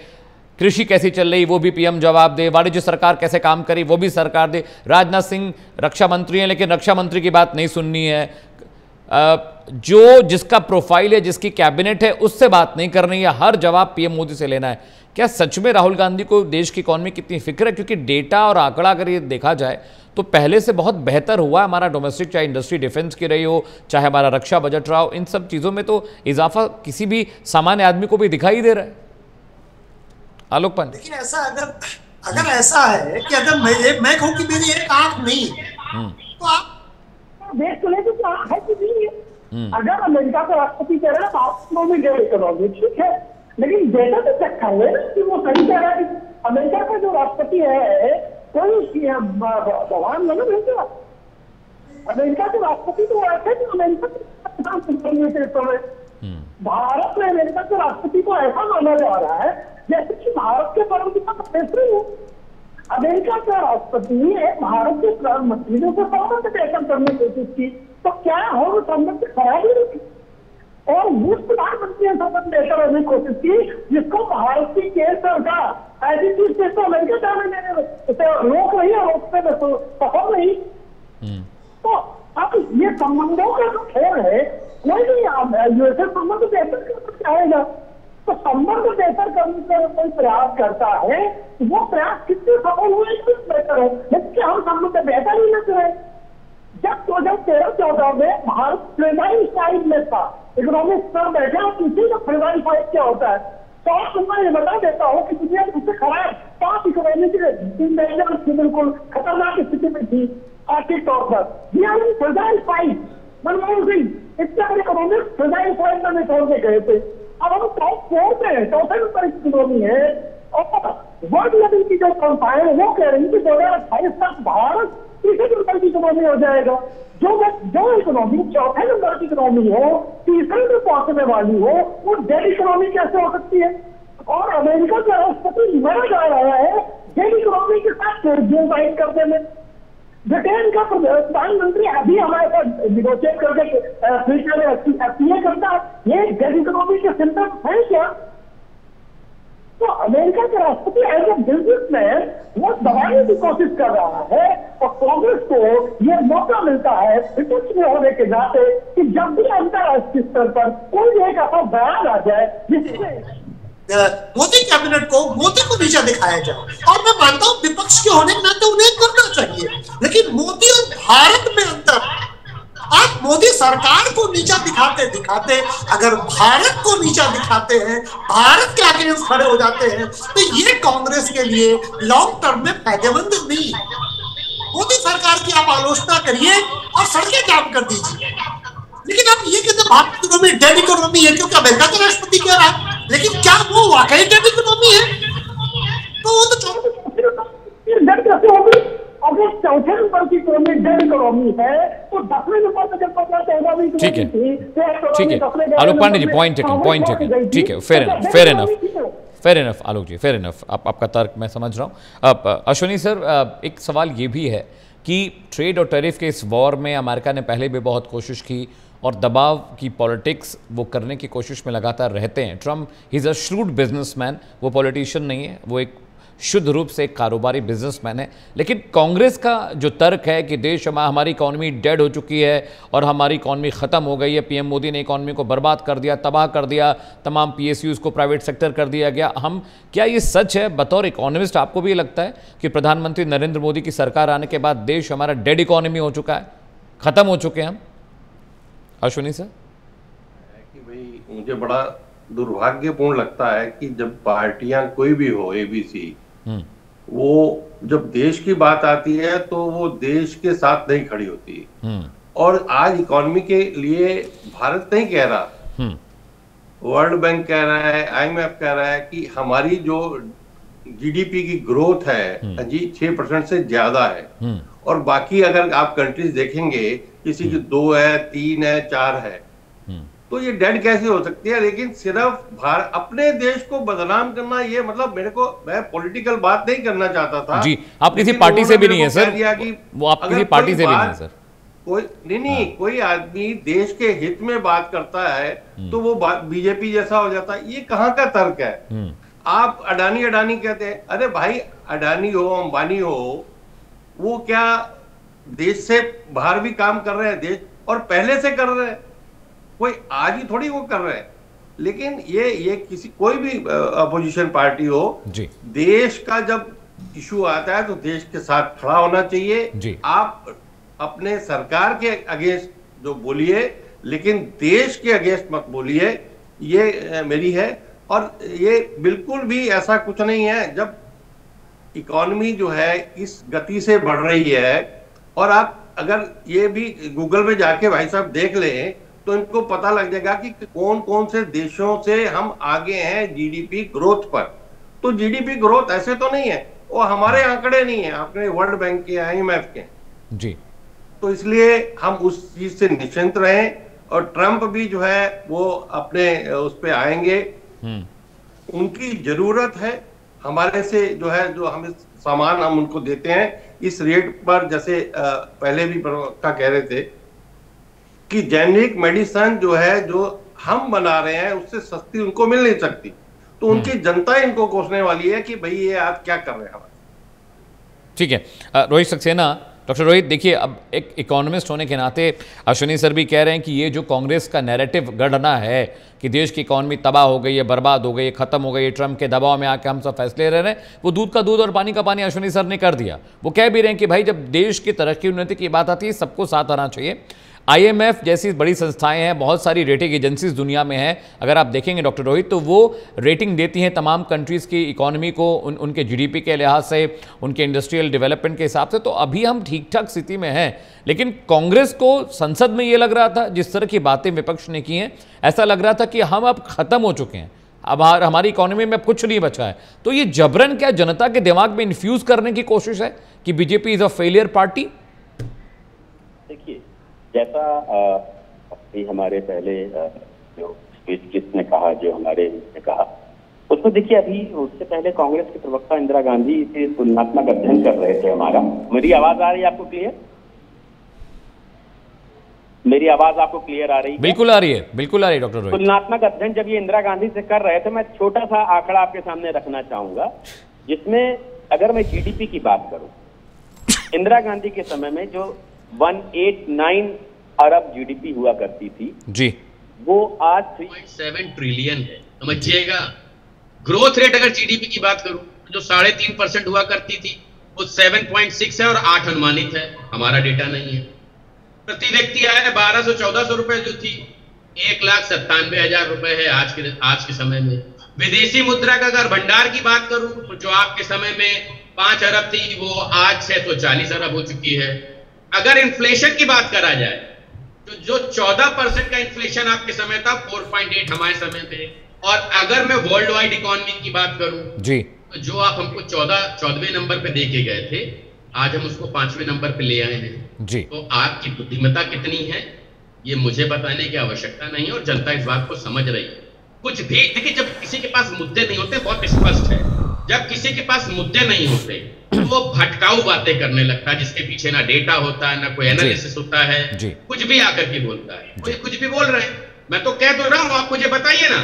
कृषि कैसी चल रही वो भी पीएम जवाब दे, वाणिज्य सरकार कैसे काम करी वो भी सरकार दे, राजनाथ सिंह रक्षा मंत्री हैं लेकिन रक्षा मंत्री की बात नहीं सुननी है, जो जिसका प्रोफाइल है, जिसकी कैबिनेट है, उससे बात नहीं करनी है, हर जवाब पीएम मोदी से लेना है। क्या सच में राहुल गांधी को देश की इकॉनमी कितनी फिक्र है? क्योंकि डेटा और आंकड़ा अगर ये देखा जाए तो पहले से बहुत बेहतर हुआ हमारा डोमेस्टिक, चाहे इंडस्ट्री डिफेंस की रही हो, चाहे हमारा रक्षा बजट रहा हो, इन सब चीज़ों में तो इजाफा किसी भी सामान्य आदमी को भी दिखाई दे रहा है। आलोक पांडे, लेकिन ऐसा अगर ऐसा है कि अगर मैं कहूँ कि मेरी एक आंख नहीं तो आप देश को लेकर तो है कि नहीं है। अगर अमेरिका का राष्ट्रपति कह रहा है आप इकोनॉमी डेवलप करोगे, ठीक है, लेकिन डेटा तो चेक कर ले कि वो सही कह रहा है कि अमेरिका का जो राष्ट्रपति है कोई भगवान नहीं भेजा। अमेरिका के राष्ट्रपति तो ऐसे कि अमेरिका भारत में अमेरिका के राष्ट्रपति को ऐसा माना जा रहा है जैसे कि भारत के परमपिता प्रोफेसर हो। अमेरिका का राष्ट्रपति ने भारत के प्रधानमंत्री ने उसे संबंध बेहतर करने की कोशिश की, तो क्या हो वो संबंध खराब ही नहीं, और उस प्रधानमंत्री ने संबंध बेहतर करने की कोशिश की जिसको भारत की केंद्र सरकार ऐसी चीज से तो अमेरिका जाने रोक रही है, रोकने में तो सफल नहीं। तो अब ये संबंधों का जो खेल है, कोई नहीं यूएसए संबंध बेहतर करना चाहेगा, तो संबंध बेहतर करने का कोई प्रयास करता है, वो प्रयास कितने सफल हुए बेहतर हो, लेकिन हम संबंध बेहतर ही न करें। जब 2013-14 में भारत फ्रेजाइल साइड में था, इकोनॉमिक स्तर बैठे और किसी का फ्रेजाइल साइड क्या होता है, तो मैं ये बता देता हूँ कि दुनिया सबसे खराब 5 इकोनॉमी की बिल्कुल खतरनाक स्थिति में थी आर्थिक तौर पर। फ्रेजाइल साइड मनमोहन सिंह इतने इकोनॉमिक फ्रेजाइल साइड में छोड़ के गए थे। अब हम टॉप 4 पे है, चौथे नंबर की इकोनॉमी है, और वर्ल्ड लेवल की जो संस्थाएं है वो कह रही है कि 2028 तक भारत तीसरे नंबर की इकोनॉमी हो जाएगा। जो इकोनॉमी चौथे नंबर की इकोनॉमी हो, तीसरे में पहुंचने वाली हो, वो डेड इकोनॉमी कैसे हो सकती है? और अमेरिका का राष्ट्रपति मरा जा रहा है डेड इकोनॉमी के साथ साइन करने में। ब्रिटेन का प्रधानमंत्री अभी हमारे साथ निगोशिएट करके फ्यूचर में एफटीए करता, ये डेड इकोनॉमी के सिम्टम्स है क्या? तो अमेरिका के राष्ट्रपति एज ए बिजनेसमैन वो दबाने की कोशिश कर रहा है, और कांग्रेस को ये मौका मिलता है विपक्ष में होने के नाते कि जब भी अंतर्राष्ट्रीय स्तर पर कोई एक ऐसा बयान आ जाए जिससे मोदी कैबिनेट को मोदी को नीचा दिखाया जाए, और मैं मानता हूँ विपक्ष के होने के नाते उन्हें करना चाहिए, लेकिन मोदी और भारत में अंतर, आप मोदी सरकार को नीचा दिखाते अगर भारत को नीचा दिखाते हैं, भारत के आगे खड़े हो जाते हैं, तो ये कांग्रेस के लिए लॉन्ग टर्म में फायदेमंद नहीं। मोदी सरकार की आप आलोचना करिए और सड़कें जाम कर दीजिए, लेकिन आप ये कहते भारत की इकोनॉमी डेड इकोनॉमी है क्योंकि अमेरिका का राष्ट्रपति कह रहा है, लेकिन क्या वो वाकई डेड इकोनॉमी है? तो वो तो अगर चौथे नंबर की इकोनॉमी डेड इकोनॉमी है तो 10वें नंबर पर जब 14 ठीक है, ठीक है आलोक पांडे जी, पॉइंट टेकन, ठीक है, फेयर इनफ आलोक जी, फेयर इनफ, आपका तर्क मैं समझ रहा हूँ। अब अश्विनी सर, एक सवाल ये भी है कि ट्रेड और टैरिफ के इस वॉर में अमेरिका ने पहले भी बहुत कोशिश की और दबाव की पॉलिटिक्स वो करने की कोशिश में लगातार रहते हैं। Trump he is a shrewd businessman, वो पॉलिटिशियन नहीं है, वो एक शुद्ध रूप से एक कारोबारी बिजनेसमैन है। लेकिन कांग्रेस का जो तर्क है कि देश हमारी इकॉनमी डेड हो चुकी है और हमारी इकॉनमी ख़त्म हो गई है, पीएम मोदी ने इकॉनमी को बर्बाद कर दिया, तबाह कर दिया, तमाम पीएसयूज़ को प्राइवेट सेक्टर कर दिया गया। क्या ये सच है? बतौर इकोनॉमिस्ट आपको भी लगता है कि प्रधानमंत्री नरेंद्र मोदी की सरकार आने के बाद देश हमारा डेड इकॉनमी हो चुका है, ख़त्म हो चुके हैं हम? अश्विनी सर, कि भाई मुझे बड़ा दुर्भाग्यपूर्ण लगता है कि जब पार्टियां कोई भी हो, एबीसी, वो जब देश की बात आती है तो वो देश के साथ नहीं खड़ी होती। और आज इकोनॉमी के लिए भारत नहीं कह रहा, वर्ल्ड बैंक कह रहा है, आईएमएफ कह रहा है कि हमारी जो जीडीपी की ग्रोथ है जी 6% से ज्यादा है, और बाकी अगर आप कंट्रीज देखेंगे किसी की 2 है, 3 है, 4 है, तो ये डेड कैसे हो सकती है? लेकिन सिर्फ अपने देश को बदनाम करना, ये मतलब मैं पॉलिटिकल बात नहीं करना चाहता था जी। आप किसी पार्टी से भी नहीं है सर, वो आप किसी पार्टी से भी नहीं है सर। कोई नहीं, कोई आदमी देश के हित में बात करता है तो वो बीजेपी जैसा हो जाता है, ये कहाँ का तर्क है? आप अडानी कहते हैं, अरे भाई अडानी हो, अंबानी हो, वो क्या देश से बाहर भी काम कर रहे हैं? देश और पहले से कर रहे हैं, कोई आज ही थोड़ी वो कर रहे हैं। लेकिन ये किसी कोई भी अपोजिशन पार्टी हो जी, देश का जब इशू आता है तो देश के साथ खड़ा होना चाहिए जी। आप अपने सरकार के अगेंस्ट जो बोलिए, लेकिन देश के अगेंस्ट मत बोलिए, ये मेरी है। और ये बिल्कुल भी ऐसा कुछ नहीं है, जब इकोनॉमी जो है इस गति से बढ़ रही है, और आप अगर ये भी गूगल में जाके भाई साहब देख लें तो इनको पता लग जाएगा कि कौन कौन से देशों से हम आगे हैं जीडीपी ग्रोथ पर। तो जीडीपी ग्रोथ ऐसे तो नहीं है, वो हमारे आंकड़े नहीं है, आपने वर्ल्ड बैंक के, IMF के जी। तो इसलिए हम उस चीज से निश्चिंत रहें। और ट्रंप भी जो है वो अपने उस पे आएंगे, उनकी जरूरत है हमारे से जो है, जो हमें सामान हम उनको देते हैं इस रेट पर, जैसे पहले भी प्रवक्ता कह रहे थे कि जेनेरिक मेडिसिन जो है जो हम बना रहे हैं उससे सस्ती उनको मिल नहीं सकती। तो उनकी जनता इनको कोसने वाली है कि भाई ये आज क्या कर रहे हैं हमारे। ठीक है रोहित सक्सेना, डॉक्टर रोहित, देखिए अब एक इकोनॉमिस्ट होने के नाते अश्विनी सर भी कह रहे हैं कि ये जो कांग्रेस का नैरेटिव गढ़ना है कि देश की इकोनॉमी तबाह हो गई है, बर्बाद हो गई है, खत्म हो गई है, ट्रम्प के दबाव में आके हम सब फैसले ले रहे हैं, वो दूध का दूध और पानी का पानी अश्विनी सर ने कर दिया। वो कह भी रहे हैं कि भाई जब देश की तरक्की उन्नति की बात आती है सबको साथ आना चाहिए। IMF जैसी बड़ी संस्थाएं हैं, बहुत सारी रेटिंग एजेंसीज दुनिया में हैं, अगर आप देखेंगे डॉक्टर रोहित तो वो रेटिंग देती हैं तमाम कंट्रीज़ की इकोनॉमी को उनके GDP के लिहाज से, उनके इंडस्ट्रियल डेवलपमेंट के हिसाब से। तो अभी हम ठीक ठाक स्थिति में हैं। लेकिन कांग्रेस को संसद में ये लग रहा था, जिस तरह की बातें विपक्ष ने की हैं, ऐसा लग रहा था कि हम अब खत्म हो चुके हैं, अब हमारी इकोनॉमी में कुछ नहीं बचा है। तो ये जबरन क्या जनता के दिमाग में इन्फ्यूज करने की कोशिश है कि BJP is a failure party? देखिए, जैसा अभी हमारे पहले जो स्पीच ने कहा, जो हमारे ने कहा, उसमें देखिए अभी उससे पहले कांग्रेस के प्रवक्ता इंदिरा गांधी से तुलनात्मक अध्ययन कर रहे थे हमारा। मेरी आवाज आ रही है आपको क्लियर? मेरी आवाज आपको क्लियर आ रही है? बिल्कुल आ रही है, बिल्कुल आ रही है डॉक्टर रोहित। तुलनात्मक अध्ययन जब ये इंदिरा गांधी से कर रहे थे, मैं छोटा सा आंकड़ा आपके सामने रखना चाहूंगा, जिसमें अगर मैं GDP की बात करूं, इंदिरा गांधी के समय में जो 189 अरब GDP हुआ करती थी जी, वो आज 3.7 ट्रिलियन है। समझिएगा, ग्रोथ रेट अगर GDP की बात करूं जो 3.5% हुआ करती थी वो 7.6 है और 8 अनुमानित है, हमारा डेटा नहीं है। प्रति व्यक्ति आय 1200-1400 रुपए जो थी 1,97,000 रुपए है आज के समय में। विदेशी मुद्रा का अगर भंडार की बात करूं तो जो आपके समय में 5 अरब थी वो आज 640 अरब हो चुकी है। अगर इन्फ्लेशन की बात करा जाए तो जो 14% का इन्फ्लेशन आपके समय था 4.8 हमारे समय पे, और अगर मैं वर्ल्ड वाइड इकोनॉमी की बात करूं जी, तो जो आप हमको 14वें नंबर पे देके गए थे, आज हम उसको 5वें नंबर पे ले आए हैं जी। तो आपकी बुद्धिमत्ता कितनी है ये मुझे बताने की आवश्यकता नहीं है, और जनता इस बात को समझ रही है। कुछ भी देखिए, जब किसी के पास मुद्दे नहीं होते, बहुत स्पष्ट है, जब किसी के पास मुद्दे नहीं होते तो वो भटकाऊ बातें करने लगता है, जिसके पीछे ना डेटा होता है, ना कोई एनालिसिस होता है, कुछ भी आकर के बोलता है। कोई कुछ भी बोल रहे हैं, मैं तो कह तो रहा हूं, आप मुझे बताइए ना,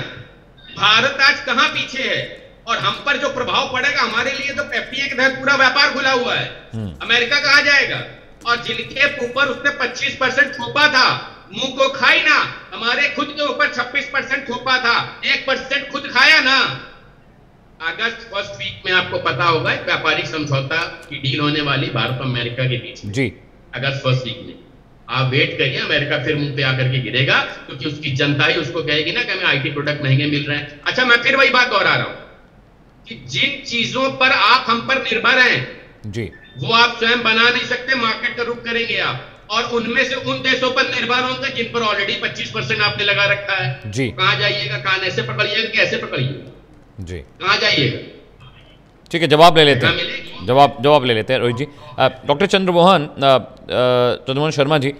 भारत आज कहां पीछे है और हम पर जो प्रभाव पड़ेगा, हमारे लिए तो FTA के तहत पूरा व्यापार खुला हुआ है, अमेरिका कहां जाएगा? और जिनके ऊपर उसने 25% थोपा था, मुंह को खाई ना, हमारे खुद के ऊपर 26% थोपा था, 1% खुद खाया ना। अगस्त फर्स्ट वीक में आपको पता होगा एक व्यापारिक समझौता की डील होने वाली भारत और अमेरिका के बीच में जी, अगस्त फर्स्ट वीक में। आप वेट करिए, अमेरिका फिर मुंह पे आकर के गिरेगा, क्योंकि उसकी जनता ही उसको कहेगी ना कि हमें IT प्रोडक्ट महंगे मिल रहे हैं। अच्छा, मैं फिर वही बात दोहरा रहा हूं कि जिन चीजों पर आप हम पर निर्भर हैं जी, वो आप स्वयं बना नहीं सकते, मार्केट का रुख करेंगे आप, और उनमें से उन देशों पर निर्भर होंगे जिन पर ऑलरेडी 25% आपने लगा रखा है जी। कहां जाइएगा, कान ऐसे पकड़िएगा, कैसे पकड़िएगा जी, कहां जाइएगा? ठीक है, जवाब ले लेते हैं, जवाब ले लेते हैं रोहित जी। डॉक्टर चंद्रमोहन शर्मा जी,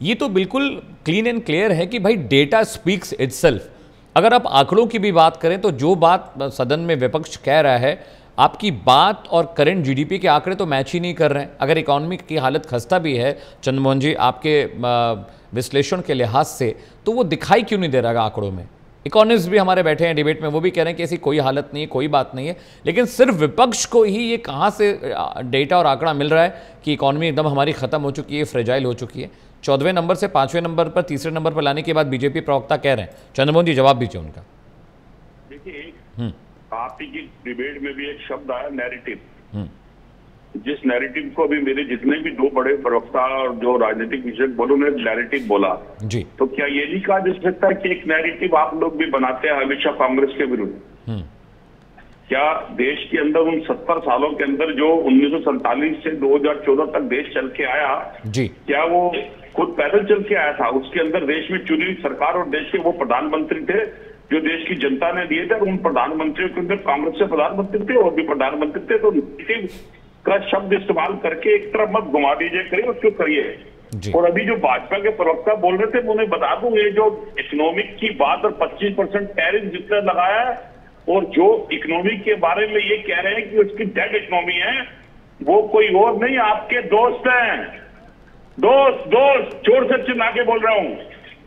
ये तो बिल्कुल क्लीन एंड क्लियर है कि भाई डेटा स्पीक्स इटसेल्फ। अगर आप आंकड़ों की भी बात करें तो जो बात सदन में विपक्ष कह रहा है, आपकी बात और करंट GDP के आंकड़े तो मैच ही नहीं कर रहे हैं। अगर इकोनॉमी की हालत खस्ता भी है चंद्रमोहन जी आपके विश्लेषण के लिहाज से, तो वो दिखाई क्यों नहीं दे रहा आंकड़ों में? इकोनॉमिस्ट भी हमारे बैठे हैं डिबेट में, वो भी कह रहे हैं कि ऐसी कोई हालत नहीं है, कोई बात नहीं है, लेकिन सिर्फ विपक्ष को ही ये कहाँ से डेटा और आंकड़ा मिल रहा है कि इकोनॉमी एकदम हमारी ख़त्म हो चुकी है, फ्रेजाइल हो चुकी है? 14वें नंबर से 5वें नंबर पर, तीसरे नंबर पर लाने के बाद बीजेपी प्रवक्ता कह रहे हैं, चंद्रमोहन जी जवाब दीजिए उनका। देखिए, आप ही की डिबेट में भी एक शब्द आया, नैरेटिव। जिस नैरेटिव को भी मेरे जितने भी दो बड़े प्रवक्ता और जो राजनीतिक विशेषज्ञ बोलो ने नैरेटिव बोला जी, तो क्या ये नहीं कहा जा सकता कि एक नैरेटिव आप लोग भी बनाते हैं हमेशा कांग्रेस के विरुद्ध? क्या देश के अंदर उन 70 सालों के अंदर जो 1947 से 2014 तक देश चल के आया जी, क्या वो खुद पैदल चल के आया था? उसके अंदर देश में चुनी हुई सरकार और देश के वो प्रधानमंत्री थे जो देश की जनता ने दिए थे। उन प्रधानमंत्रियों के अंदर कांग्रेस से प्रधानमंत्री थे और भी प्रधानमंत्री थे। तो नेगेटिव का शब्द इस्तेमाल करके एक तरफ मत घुमा दीजिए, करिए उसको करिए। और अभी जो भाजपा के प्रवक्ता बोल रहे थे, मैं उन्हें बता दूं, ये जो इकोनॉमिक की बात और 25% टैरिफ जितना लगाया है और जो इकोनॉमी के बारे में ये कह रहे हैं कि उसकी डेड इकोनॉमी है, वो कोई और नहीं आपके दोस्त हैं। दोस्त जोर से चिल्ला के बोल रहा हूं।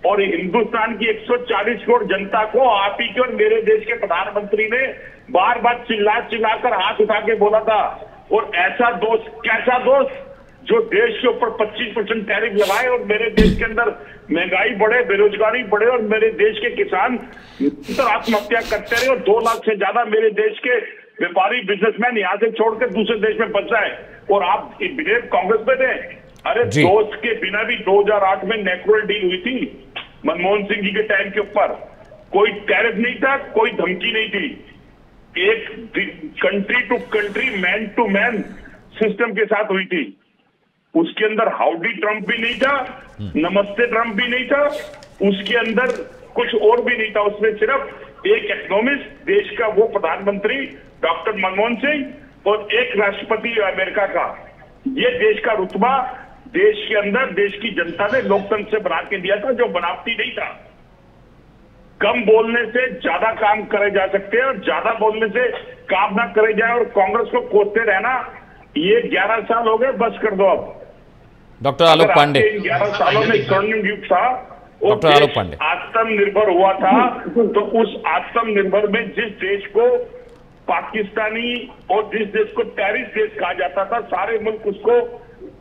और हिंदुस्तान की 140 करोड़ जनता को आप ही के और मेरे देश के प्रधानमंत्री ने बार बार चिल्लाकर हाथ उठा के बोला था। और ऐसा दोस्त, कैसा दोस्त जो देश के ऊपर 25% टैरिफ लगाए और मेरे देश के अंदर महंगाई बढ़े, बेरोजगारी बढ़े और मेरे देश के किसान आत्महत्या करते रहे और 2 लाख से ज्यादा मेरे देश के व्यापारी बिजनेसमैन यहाँ से छोड़कर दूसरे देश में बच जाए। और आप विधेयक कांग्रेस में दें। अरे दोस्त के बिना भी 2008 में नेक्रोल डील हुई थी मनमोहन सिंह जी के टाइम के ऊपर। कोई टैरिफ नहीं था, कोई धमकी नहीं थी। एक country to country, man to man system के साथ हुई थी। उसके अंदर हाउडी ट्रंप भी नहीं था, नमस्ते ट्रंप भी नहीं था, उसके अंदर कुछ और भी नहीं था। उसमें सिर्फ एक इकोनॉमिस्ट, देश का वो प्रधानमंत्री डॉक्टर मनमोहन सिंह और एक राष्ट्रपति अमेरिका का। ये देश का रुतबा देश के अंदर देश की जनता ने लोकतंत्र से बना के दिया था, जो बनावटी नहीं था। कम बोलने से ज्यादा काम करे जा सकते हैं और ज्यादा बोलने से काम ना करे जाए। और कांग्रेस को कोसते रहना, ये 11 साल हो गए, बस कर दो अब। डॉक्टर आलोक पांडे, 11 सालों में स्वर्णिम युग था, डॉक्टर आलोक पांडे आत्मनिर्भर हुआ था। तो उस आत्मनिर्भर में जिस देश को पाकिस्तानी और जिस देश को टेररिस्ट देश कहा जाता था, सारे मुल्क उसको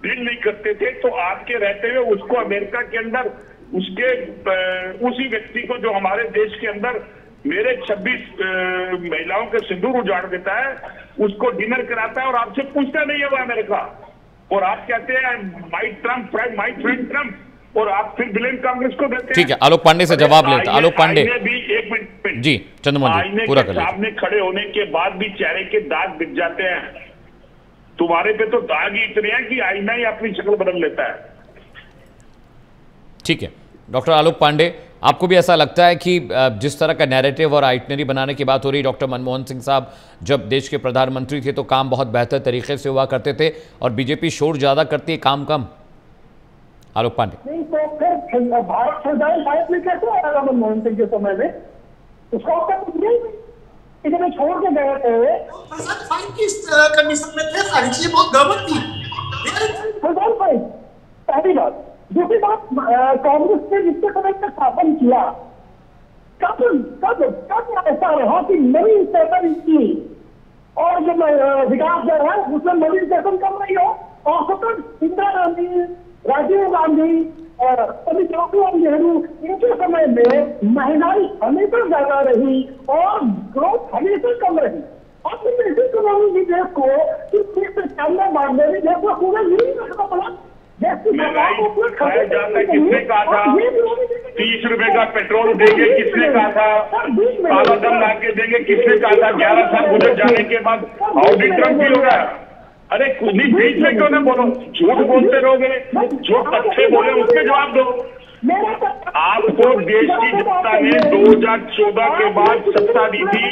डील नहीं करते थे। तो आपके रहते हुए उसको अमेरिका के अंदर उसके उसी व्यक्ति को जो हमारे देश के अंदर मेरे 26 महिलाओं के सिंदूर उजाड़ देता है, उसको डिनर कराता है और आपसे पूछता नहीं है वो अमेरिका। और आप कहते हैं माई ट्रम्प, माई फ्रेंड ट्रम्प, और आप फिर ब्लेम कांग्रेस को देते हैं। ठीक है, आलोक पांडे से जवाब लेते हैं। आलोक पांडे भी एक मिनट जी, चंद्रमोहन जी पूरा कर लीजिए। सामने खड़े होने के बाद भी चेहरे के दाग दिख जाते हैं। तुम्हारे पे तो दाग ही इतने हैं कि आईना ही अपनी शक्ल बदल लेता है। ठीक है, डॉक्टर आलोक पांडे, आपको भी ऐसा लगता है कि जिस तरह का नैरेटिव और आइटनरी बनाने की बात हो रही, डॉक्टर मनमोहन सिंह साहब जब देश के प्रधानमंत्री थे तो काम बहुत बेहतर तरीके से हुआ करते थे और बीजेपी शोर ज्यादा करती है, काम कम? आलोक पांडे नहीं, तो फिर भारत छोड़ाई लाइफ में कैसे आएगा मनमोहन सिंह के समय में? उसका उसका कुछ नहीं, इतने छोड़ के गए थे कंडीशन में थे, सारी चीजें बहुत गड़बड़ थी। पहली बात। दूसरी बात, कांग्रेस ने जिसके समय का शासन किया, कब ऐसा रहा कि नवीन सेशन की और जो विकास दर है उसमें नवीन सेशन कम नहीं हो? औसतन इंदिरा गांधी, राजीव गांधी, पंडित जवाहरलाल नेहरू, इनके समय में महंगाई हमेशा ज्यादा रही और ग्रोथ हमेशा कम रही। अब ऐसी इकोनॉमी की देश को सामने मारने में देश को पूरा नहीं रखना पड़ा। महंगाई खाया जाता है, किसने कहा था? 30 रुपए का पेट्रोल देंगे, किसने कहा था? काला धन ला के देंगे, किसने कहा था? 11 साल गुजर जाने के बाद हाउडी ट्रम्प भी होगा। अरे कुछ नहीं, बीच में क्यों ना बोलो, झूठ बोलते रहोगे, जो तथ्य बोले उसमें जवाब दो। आपको देश की जनता ने 2014 के बाद सत्ता दी थी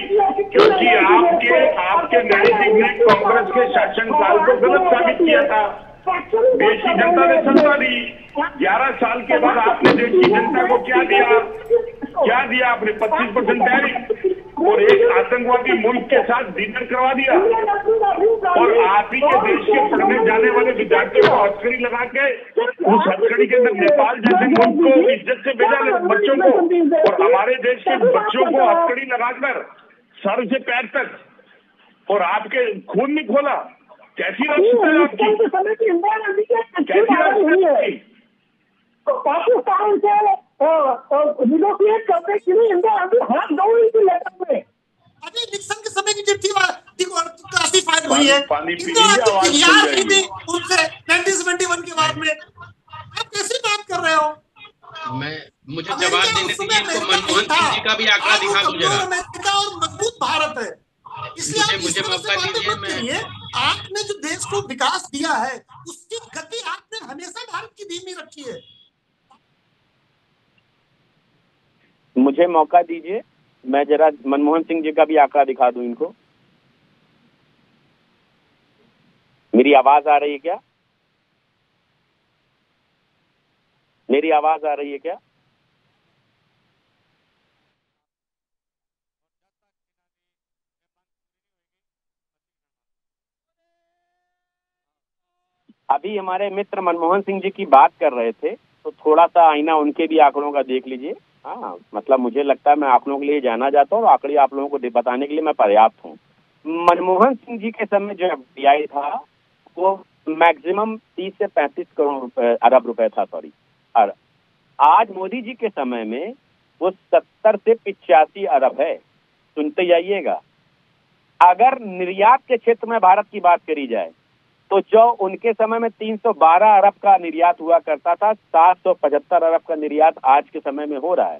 क्योंकि आपके नैरेटिव ने कांग्रेस के शासनकाल को गलत साबित किया था। देश की जनता ने सत्ता दी। 11 साल के बाद आपने देश की जनता को क्या दिया? आपने 25% टैरिफ और एक आतंकवादी मुल्क के साथ डिनर करवा दिया और आप ही के देश के पढ़ने जाने वाले विद्यार्थियों को हथकड़ी लगा के उस हथकड़ी के अंदर नेपाल जैसे मुल्क को इज्जत से भेजा बच्चों को, और हमारे देश के बच्चों को हथकड़ी लगाकर सर से पैर तक, और आपके खून नहीं खोला। कैसी राष्ट्र है आपकी? कैसी राष्ट्र है? तो पाकिस्तान से निगोशिएट करने के लिए इंडिया अभी हाथ दौड़ी थी लेटर में। अभी निक्सन के समय की चिट्ठी क्लासिफाइड हुई है, उनसे 1971 के बाद में। आप कैसी बात कर रहे हो? मुझे जवाब देने दीजिए। मनमोहन सिंह जी का भी आंकड़ा दिखा दूं जरा। अमेरिका और मजबूत भारत है, इसलिए मुझे मौका दीजिए। मैं आपने जो देश को विकास दिया है उसकी गति आपने हमेशा भारत की धीमी रखी है। मुझे मौका दीजिए, मैं जरा मनमोहन सिंह जी का भी आंकड़ा दिखा दूं इनको। मेरी आवाज आ रही है क्या? मेरी आवाज आ रही है क्या? अभी हमारे मित्र मनमोहन सिंह जी की बात कर रहे थे, तो थोड़ा सा आईना उनके भी आंकड़ों का देख लीजिए। हाँ, मतलब मुझे लगता है मैं आंकड़ों के लिए जाना जाता हूँ और आंकड़े आप लोगों को बताने के लिए मैं पर्याप्त हूँ। मनमोहन सिंह जी के समय जो FDI था वो मैक्सिमम 30 से 35 अरब रुपए था, सॉरी। और आज मोदी जी के समय में वो 70 से 85 अरब है। सुनते जाइएगा। अगर निर्यात के क्षेत्र में भारत की बात करी जाए तो जो उनके समय में 312 अरब का निर्यात हुआ करता था, 775 अरब का निर्यात आज के समय में हो रहा है।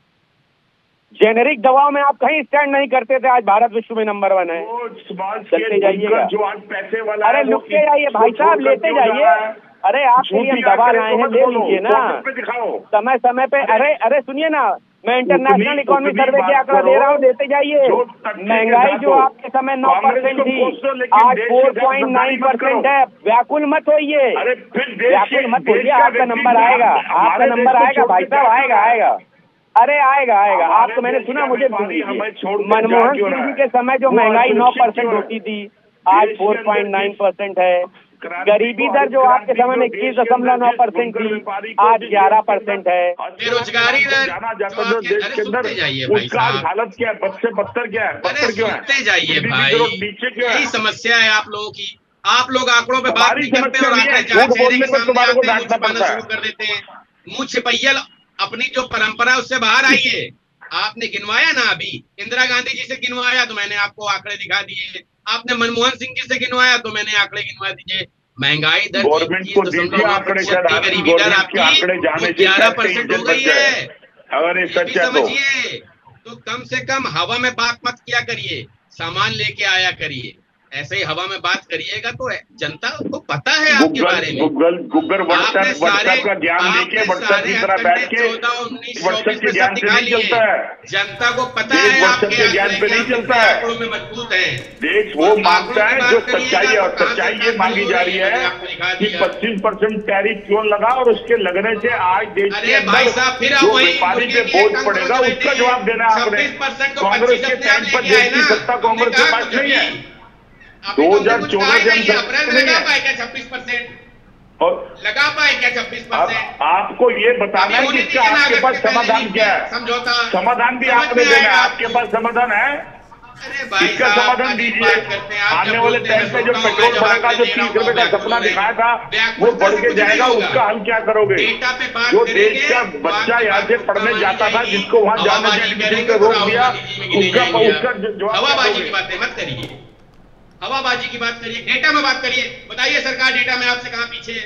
जेनेरिक दवाओं में आप कहीं स्टैंड नहीं करते थे, आज भारत विश्व में नंबर 1 है। चलते जाइएगा। जो आज पैसे वाला अरे लुटते जाइए भाई साहब, लेते जाइए। अरे आपके लिए हम दवा लाए हैं, ले लीजिए ना समय समय पे। अरे सुनिए ना, मैं इंटरनेशनल इकोनॉमी सर्वे के आंकड़ा दे रहा हूँ, देते जाइए। महंगाई जो आपके समय 9% थी, आज 4.9% है। व्याकुल मत होइए, व्याकुल मत होइए, आपका नंबर आएगा, आपका नंबर आएगा भाई साहब, आएगा। अरे आएगा। आप तो मैंने सुना, मुझे सुन लीजिए। मनमोहन सिंह जी के समय जो महंगाई 9% होती थी, आज 4.9% है। गरीबी दर जो आपके समय में 21.9% थी, आज 11% है। बेरोजगारी दर देश के अंदर उसका हालत क्या है? बच्चे बदतर क्या है? बदतर क्यों है? सुनते जाइए भाई, यही समस्या है आप लोगों की। आप लोग आंकड़ों पे बात नहीं करते और आंकड़े चेहरे के सामने आते हैं, मुझे पाना शुरू कर देते हैं। मुंह छिपैया अपनी जो परंपरा उससे बाहर आइए। आपने गिनवाया ना, अभी इंदिरा गांधी जी से गिनवाया तो मैंने आपको आंकड़े दिखा दिए। आपने मनमोहन सिंह जी से गिनवाया तो मैंने आंकड़े गिनवा दीजिए। महंगाई दर गवर्नमेंट को दीजिए आंकड़े, गरीबी दर आपकी 11% हो गई है। अगर ये सच है तो कम से कम हवा में बात मत किया करिए, सामान लेके आया करिए। ऐसे ही हवा में बात करिएगा तो जनता को पता है आपके बारे में। गूगल व्हाट्सएप का ज्ञान लेके व्हाट्सएप की तरह बैठ के व्हाट्सएप के ज्ञान पे नहीं चलता है। जनता को पता है व्हाट्सएप के ज्ञान पे नहीं चलता है। में मजबूत है देश, वो मांगता है जो सच्चाई है। और सच्चाई ये मांगी जा रही है कि 25% टैरिफ क्यों लगा, और उसके लगने से आज देश के अंदर जो व्यापारी पे बोझ पड़ेगा उसका जवाब देना आपने। कांग्रेस के टाइम पर देश की सत्ता कांग्रेस के पास नहीं है। 2014 से लगा पाए क्या 26%? और लगा पाए क्या 26%? आपको ये बताना है कि इसका आपके पास समाधान क्या है? समझौता समाधान भी आपने देना है। आपके पास समाधान है, इसका समाधान दीजिए। आने वाले टाइम पे जो पेट्रोल बढ़ेगा, जो 30 रुपए का सपना दिखाया था वो बढ़ के जाएगा, उसका हल क्या करोगे? जो देश का बच्चा यहाँ से पढ़ने जाता था, जिसको वहाँ जाने से एडमिशन पे रोक दिया, उसका हवाबाजी की बातें मत करिए, हवाबाजी की बात करिए, डेटा में बात करिए। बताइए सरकार डेटा में आपसे कहां पीछे है?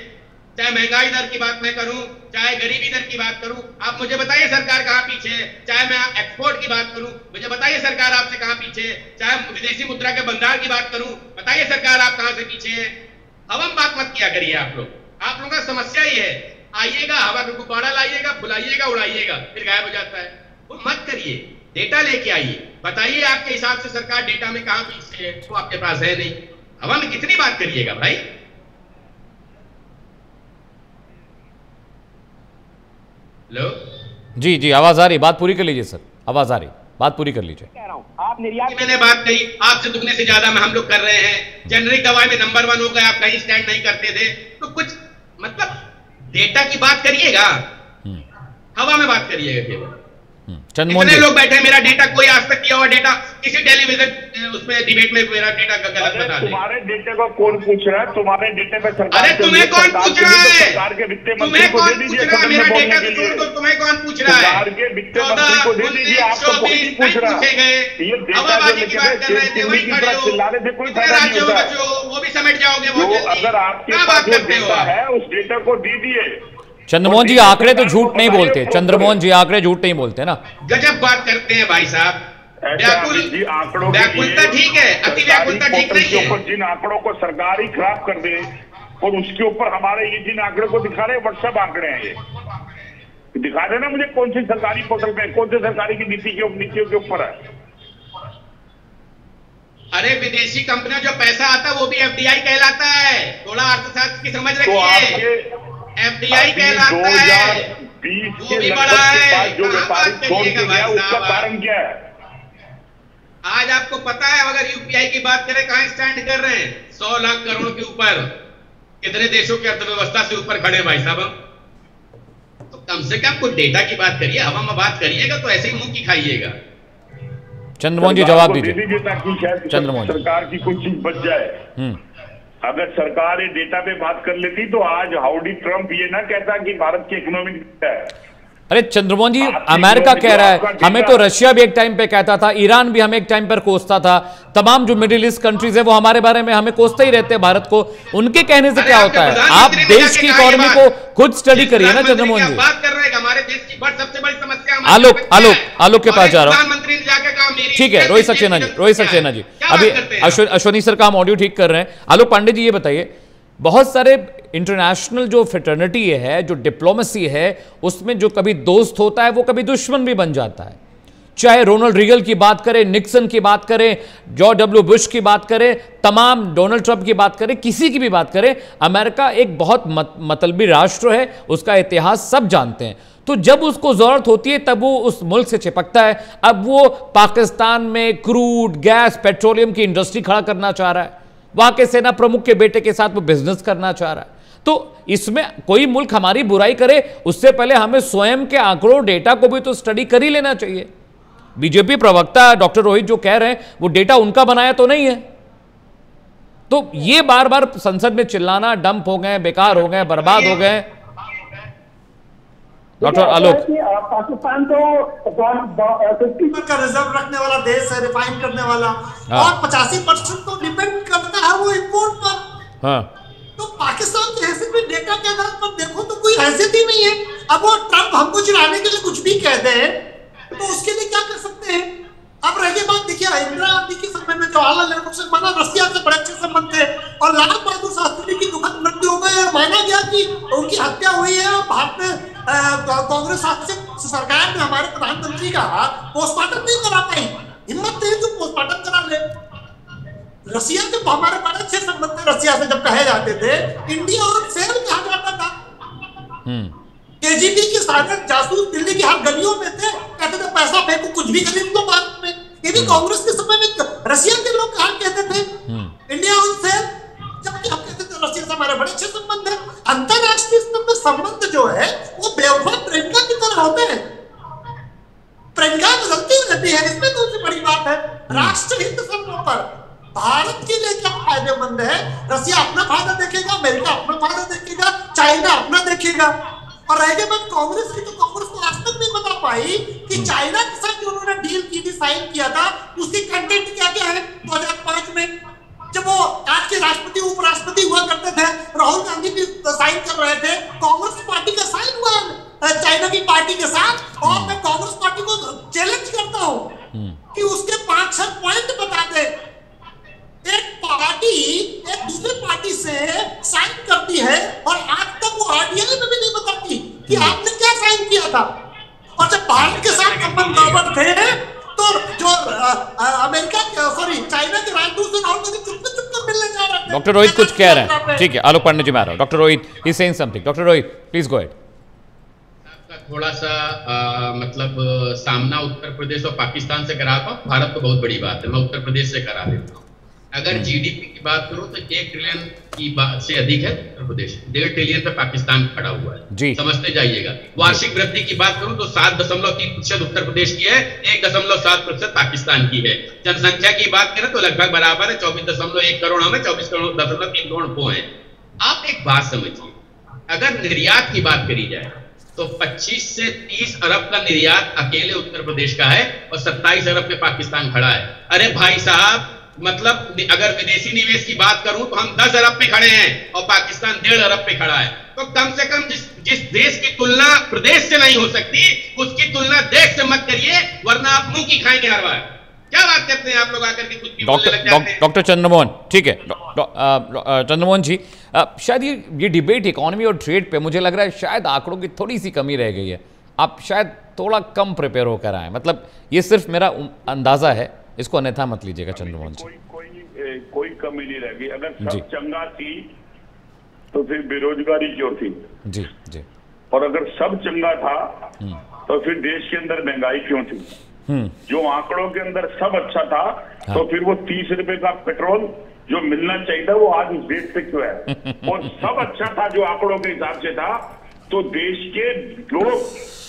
चाहे महंगाई दर की बात मैं करूं, चाहे गरीबी दर की बात करूं, आप मुझे बताइए सरकार कहां पीछे है। चाहे मैं एक्सपोर्ट की बात करूं, मुझे बताइए सरकार आपसे कहां पीछे है। चाहे विदेशी मुद्रा के भंडार की बात करूं, बताइए सरकार आप कहां से पीछे है। हवा में बात मत किया करिए आप लोग। आप लोगों का समस्या ही है, आइएगा हवा में गुब्बारा लाइएगा, फुलाइएगा, उड़ाइएगा, फिर गायब हो जाता है। वो मत करिए, डेटा लेके आइए। बताइए आपके हिसाब से सरकार डेटा में कहां पीछे है, तो आपके पास है नहीं। हवा में कितनी बात करिएगा भाई। हेलो जी आवाज आ रही, बात पूरी कर लीजिए सर, आवाज आ रही, बात पूरी कर लीजिए। कह रहा हूं आप निर्यात, मैंने बात कही आपसे दुगने से ज्यादा में हम लोग कर रहे हैं। जेनरिक दवाई में नंबर 1 हो गए, आप कहीं स्टैंड नहीं करते थे, तो कुछ मतलब डेटा की बात करिएगा, हवा में बात करिएगा केवल। चंद्रमोहन लोग बैठे हैं, मेरा डेटा कोई आज तक किया हुआ डेटा किसी टेलीविजन उसमें डिबेट में मेरा डेटा का गलत बता दे। तुम्हारे डेटे को कौन पूछ रहा है? तुम्हारे डेटे पे सरकार, अरे तुम्हें कौन पूछ रहा है? सरकार के वित्त मंत्री को दे दीजिए, मेरा डेटा तो छोड़ दो, तुम्हें कौन पूछ रहा है? सरकार के वित्त मंत्री को दे दीजिए, आपको कोई नहीं पूछ रहा। ये डेटा जो लिखे चिल्लाने से कोई फायदा नहीं होता, वो भी समझ जाओगे। अगर आपके पास जो डेटा है उस डेटा को दीजिए। चंद्रमोहन जी आंकड़े तो झूठ नहीं बोलते, चंद्रमोहन जी आंकड़े झूठ नहीं बोलते ना। गजब बात करते हैं भाई साहब। व्याकुलता ठीक है, अति व्याकुलता ठीक नहीं है। जिन आंकड़ों को सरकार ही खराब कर दे और उसके ऊपर हमारे ये जिन आंकड़ों को दिखा रहे हैं व्हाट्सएप आंकड़े हैं, ये दिखा देना मुझे कौन सी सरकारी पोर्टल पे, कौन से सरकारी की नीतियों के ऊपर है। अरे विदेशी कंपनियों जो पैसा आता है वो भी एफडीआई कहलाता है। थोड़ा अर्थशास्त्र की समझ रखिए, एफडीआई कहलाता है। 2020 के लगभग के बाद जो व्यापारी छोड़ के गया उसका कारण क्या है? आज आपको पता है, अगर यूपीआई की बात करें कहां स्टैंड कर रहे हैं? 100 लाख करोड़ के ऊपर, कितने देशों की अर्थव्यवस्था से ऊपर खड़े भाई साहब। तो कम से कम कुछ डेटा की बात करिए, हवा में बात करिएगा तो ऐसे ही मुंह की खाइएगा। चंद्रमोहन जी जवाब दीजिए। ताकि शायद सरकार की कुछ चीज बच जाए। अगर सरकार ये डेटा पे बात कर लेती तो आज हाउडी ट्रम्प ये ना कहता कि भारत की इकोनॉमी है। अरे चंद्रमोहन जी, अमेरिका कह रहा है, हमें तो रशिया भी एक टाइम पे कहता था, ईरान भी हमें एक टाइम पर कोसता था, तमाम जो मिडिल ईस्ट कंट्रीज है वो हमारे बारे में हमें कोसते ही रहते हैं भारत को। उनके कहने से क्या होता है? आप देश की इकोनॉमी को खुद स्टडी करिए ना चंद्रमोहन जी। बात कर रहे हैं हमारे देश की सबसे बड़ी समस्या आलोक के पास जा रहा हूँ। प्रधानमंत्री ने जाकर कहा ठीक है, रोहित सक्सेना जी अभी अश्वनी सर का हम ऑडियो ठीक कर रहे हैं। आलोक पांडे जी ये बताइए, बहुत सारे इंटरनेशनल जो फ्रेटर्निटी है, जो डिप्लोमेसी है, उसमें जो कभी दोस्त होता है वो कभी दुश्मन भी बन जाता है। चाहे रोनाल्ड रीगन की बात करें, निक्सन की बात करें, जॉर्ज डब्ल्यू बुश की बात करें, तमाम डोनाल्ड ट्रंप की बात करें, किसी की भी बात करें, अमेरिका एक बहुत मतलबी राष्ट्र है, उसका इतिहास सब जानते हैं। तो जब उसको जरूरत होती है तब वो उस मुल्क से चिपकता है। अब वो पाकिस्तान में क्रूड, गैस, पेट्रोलियम की इंडस्ट्री खड़ा करना चाह रहा है, वहां के सेना प्रमुख के बेटे के साथ वो बिजनेस करना चाह रहा है। तो इसमें कोई मुल्क हमारी बुराई करे उससे पहले हमें स्वयं के आंकड़ों, डेटा को भी तो स्टडी कर ही लेना चाहिए। बीजेपी प्रवक्ता डॉक्टर रोहित जो कह रहे हैं वो डेटा उनका बनाया तो नहीं है। तो ये बार बार संसद में चिल्लाना, डंप हो गए, बेकार हो गए, बर्बाद हो गए। डॉक्टर आलोक, पाकिस्तान तो का रिजर्व रखने वाला देश है, रिफाइन करने वाला, और 85% तो डिपेंड करता है वो इंपोर्ट पर। हाँ। तो पाकिस्तान की हैसियत में डेटा के आधार पर देखो तो कोई हैसियत ही नहीं है। अब वो ट्रंप हमको चिढ़ाने के लिए कुछ भी कहते हैं तो उसके लिए क्या कर सकते हैं? अब रह गई बात, देखिए इंदिरा गांधी के समय में जवाहरलाल नेहरू से माना रसिया से बड़े अच्छे संबंध थे और लाल बहादुर शास्त्री की दुखद मृत्यु हो गई और माना गया कि उनकी हत्या हुई है। और भारत में कांग्रेस शासित सरकार ने हमारे प्रधानमंत्री का पोस्टमार्टम नहीं करा पाई, हिम्मत नहीं तो पोस्टमार्टम करा ले। रसिया से हमारे बड़े अच्छे संबंध थे, रसिया से जब कहे जाते थे इंडिया और सेल कहा जाता था। केजीबी के सारे जासूस दिल्ली की हर गलियों में थे, कहते थे पैसा फेंको कुछ भी खरीद लो भारत में। ये भी कांग्रेस के समय में रसिया के लोग कहा कहते थे इंडिया ऑन सेल, जबकि हम कहते थे रसिया से हमारे बड़े अच्छे संबंध है। अंतरराष्ट्रीय स्तर में संबंध जो है वो बेवफा प्रेमिका की तरह होते हैं, प्रेमिका बदलती रहती है, इसमें कौन सी बड़ी बात है? राष्ट्रहित समूह पर भारत के लिए क्या फायदेमंद है? रसिया अपना फायदा देखेगा, अमेरिका अपना फायदा देखेगा, चाइना अपना देखेगा। और रह गई बात कांग्रेस की, तो कांग्रेस को आज तक नहीं बता पाई कि चाइना के साथ जो उन्होंने डील की थी, साइन किया था, उसकी कंटेंट क्या क्या है। 2005 में जब वो आज के राष्ट्रपति उपराष्ट्रपति हुआ करते थे, राहुल गांधी भी साइन कर रहे थे, कांग्रेस पार्टी का साइन हुआ चाइना की पार्टी के साथ। और मैं कांग्रेस पार्टी को चैलेंज करता हूं कि उसके 5-6 पॉइंट बता दे। एक पार्टी एक दूसरे पार्टी से साइन करती है और आज तक वो आरटीआई में भी नहीं बताती कि आपने क्या साइन किया था। और जब भारत के साथ संबंध गड़बड़ थे तो जो अमेरिका चाइना के राजदूत से राहुल गांधी चुपके मिलने जा रहे थे। डॉक्टर रोहित कुछ कह रहे हैं, ठीक है, आलोक पांडे जी मैं आ रहा हूं। Doctor Rohit he saying something. Doctor Rohit please go ahead. थोड़ा सा मतलब सामना उत्तर प्रदेश और पाकिस्तान से करा पाऊं, भारत तो बहुत बड़ी बात है, मैं उत्तर प्रदेश से करा देता हूँ। अगर जीडीपी की बात करो तो 1 ट्रिलियन की बात से अधिक है उत्तर प्रदेश, 1.5 ट्रिलियन पे पाकिस्तान खड़ा हुआ है जी। समझते जाइएगा। वार्षिक वृद्धि की बात करूं तो 7.3% उत्तर प्रदेश की है, 1.7% पाकिस्तान की है। जनसंख्या की बात करें तो लगभग बराबर है, 24.1 करोड़ हमें, 24.3 करोड़ वो है। आप एक बात समझिए, अगर निर्यात की बात करी जाए तो 25 से 30 अरब का निर्यात अकेले उत्तर प्रदेश का है और 27 अरब पे पाकिस्तान खड़ा है। अरे भाई साहब, मतलब अगर विदेशी निवेश की बात करूं तो हम 10 अरब पे खड़े हैं और पाकिस्तान 1.5 अरब पे खड़ा है। तो कम से कम जिस देश की तुलना प्रदेश से नहीं हो सकती, उसकी तुलना देश से मत करिए, वरना आप मुंह की खाएंगे हर बार। क्या बात करते हैं आप लोग आकर के कुछ भी बोलने लग जाते हैं। डॉक्टर चंद्रमोहन, ठीक है चंद्रमोहन जी, शायद ये डिबेट इकोनॉमी और ट्रेड पे मुझे लग रहा है शायद आंकड़ों की थोड़ी सी कमी रह गई है। आप शायद थोड़ा कम प्रिपेयर होकर आए, मतलब ये सिर्फ मेरा अंदाजा है, इसको अन्यथा मत लीजिएगा चंद्रमोहन जी। कोई कमी नहीं रह गई। अगर सब चंगा थी तो फिर बेरोजगारी क्यों थी? जी जी। और अगर सब चंगा था तो फिर देश के अंदर महंगाई क्यों थी? जो आंकड़ों के अंदर सब अच्छा था तो फिर वो 30 रुपए का पेट्रोल जो मिलना चाहिए था वो आज उस रेट पे क्यों है? और सब अच्छा था जो आंकड़ों के हिसाब से था, तो देश के लोग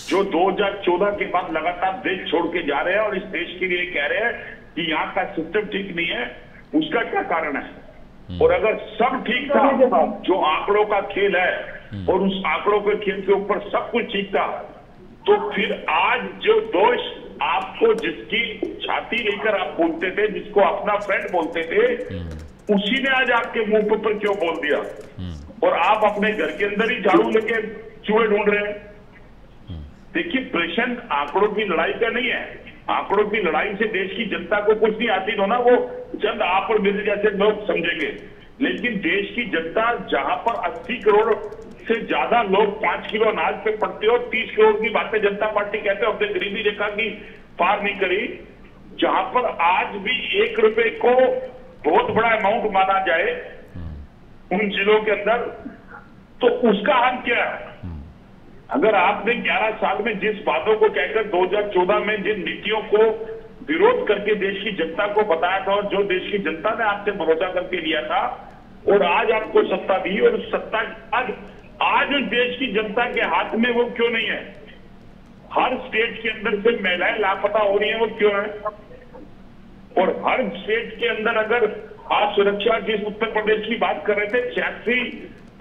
जो 2014 के बाद लगातार देश छोड़ के जा रहे हैं और इस देश के लिए कह रहे हैं कि यहाँ का सिस्टम ठीक नहीं है, उसका क्या कारण है? और अगर सब ठीक था, जो आंकड़ों का खेल है और उस आंकड़ों के खेल के ऊपर सब कुछ ठीक था, तो फिर आज जो दोष आपको जिसकी छाती लेकर आप बोलते थे, जिसको अपना फ्रेंड बोलते थे, उसी ने आज आपके मुंह पर क्यों बोल दिया? और आप अपने घर के अंदर ही झाड़ू लेके चूहे ढूंढ रहे हैं। देखिए, प्रश्न आंकड़ों की लड़ाई का नहीं है। आंकड़ों की लड़ाई से देश की जनता को कुछ नहीं हासिल होना, वो चंद आप और मेरे जैसे लोग समझेंगे। लेकिन देश की जनता जहां पर 80 करोड़ से ज्यादा लोग 5 किलो अनाज पे पड़ते हो, 30 करोड़ की भारतीय जनता पार्टी कहते हैं अपने गरीबी रेखा की पार नहीं करी, जहां पर आज भी 1 रुपए को बहुत बड़ा अमाउंट माना जाए उन जिलों के अंदर, तो उसका हल क्या है? अगर आपने 11 साल में जिस बातों को कहकर 2014 में जिन नीतियों को विरोध करके देश की जनता को बताया था और जो देश की जनता ने आपसे भरोसा करके लिया था, और आज आपको सत्ता दी, और सत्ता आज उस देश की जनता के हाथ में वो क्यों नहीं है? हर स्टेट के अंदर से महिलाएं लापता हो रही हैं, वो क्यों है? और हर स्टेट के अंदर अगर आज सुरक्षा जिस उत्तर प्रदेश की बात कर रहे थे,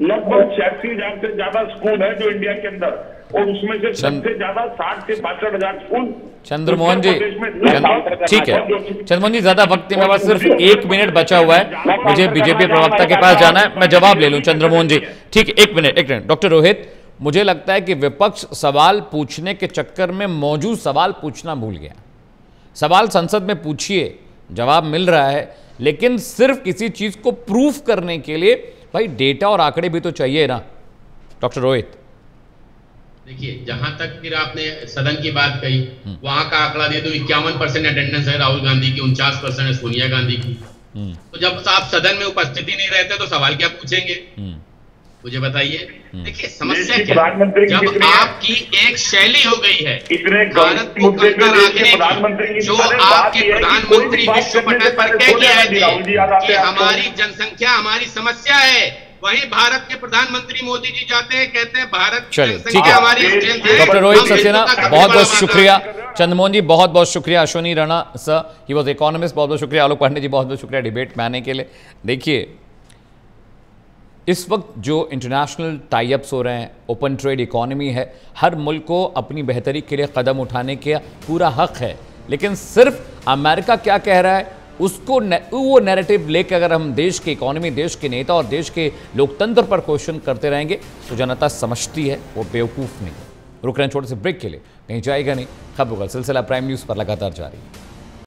लगभग 86,000 से ज्यादा स्कूल है जो इंडिया के अंदर, और उसमें से सबसे ज्यादा 60 से 62,000 स्कूल चंद्रमोहन जी, ठीक है चंद्रमोहन जी, ज्यादा वक्त मेरे पास सिर्फ 1 मिनट बचा हुआ है, मुझे बीजेपी प्रवक्ता के पास जाना है, मैं जवाब ले लूं चंद्रमोहन जी, ठीक है? 1 मिनट। डॉक्टर रोहित, मुझे लगता है कि विपक्ष सवाल पूछने के चक्कर में मौजूद सवाल पूछना भूल गया। सवाल संसद में पूछिए, जवाब मिल रहा है, लेकिन सिर्फ किसी चीज को प्रूफ करने के लिए भाई डेटा और आंकड़े भी तो चाहिए ना डॉक्टर रोहित। देखिए, जहां तक फिर आपने सदन की बात कही, वहां का आंकड़ा दे दो 51% अटेंडेंस है राहुल गांधी की, 49% है सोनिया गांधी की। तो जब आप सदन में उपस्थिति नहीं रहते तो सवाल क्या पूछेंगे? मुझे बताइए। देखिए, समस्या क्या है? जब आपकी एक शैली हो गई है भारत को कंकर आंकने की, जो आपके प्रधानमंत्री विश्व पटल पर कह के आए थे कि हमारी जनसंख्या हमारी समस्या है, वहीं भारत के प्रधानमंत्री मोदी जी जाते हैं, कहते हैं भारत की जनसंख्या हमारी स्ट्रेंथ है। डॉक्टर रोहित सक्सेना, बहुत बहुत शुक्रिया। चंद्रमोहन जी, बहुत बहुत शुक्रिया। Ashwini Rana sir, he was economist, बहुत बहुत शुक्रिया। आलोक पांडे जी, बहुत बहुत शुक्रिया डिबेट में आने के लिए। देखिए, इस वक्त जो इंटरनेशनल टाई अप्स हो रहे हैं, ओपन ट्रेड इकोनॉमी है, हर मुल्क को अपनी बेहतरी के लिए कदम उठाने का पूरा हक है, लेकिन सिर्फ अमेरिका क्या कह रहा है उसको वो नैरेटिव लेकर अगर हम देश की इकोनॉमी, देश के नेता और देश के लोकतंत्र पर क्वेश्चन करते रहेंगे तो जनता समझती है वो बेवकूफ़ नहीं। रुक रहे हैं छोटे से ब्रेक के लिए, कहीं जाएगा नहीं। खबरों का सिलसिला प्राइम न्यूज़ पर लगातार जारी है।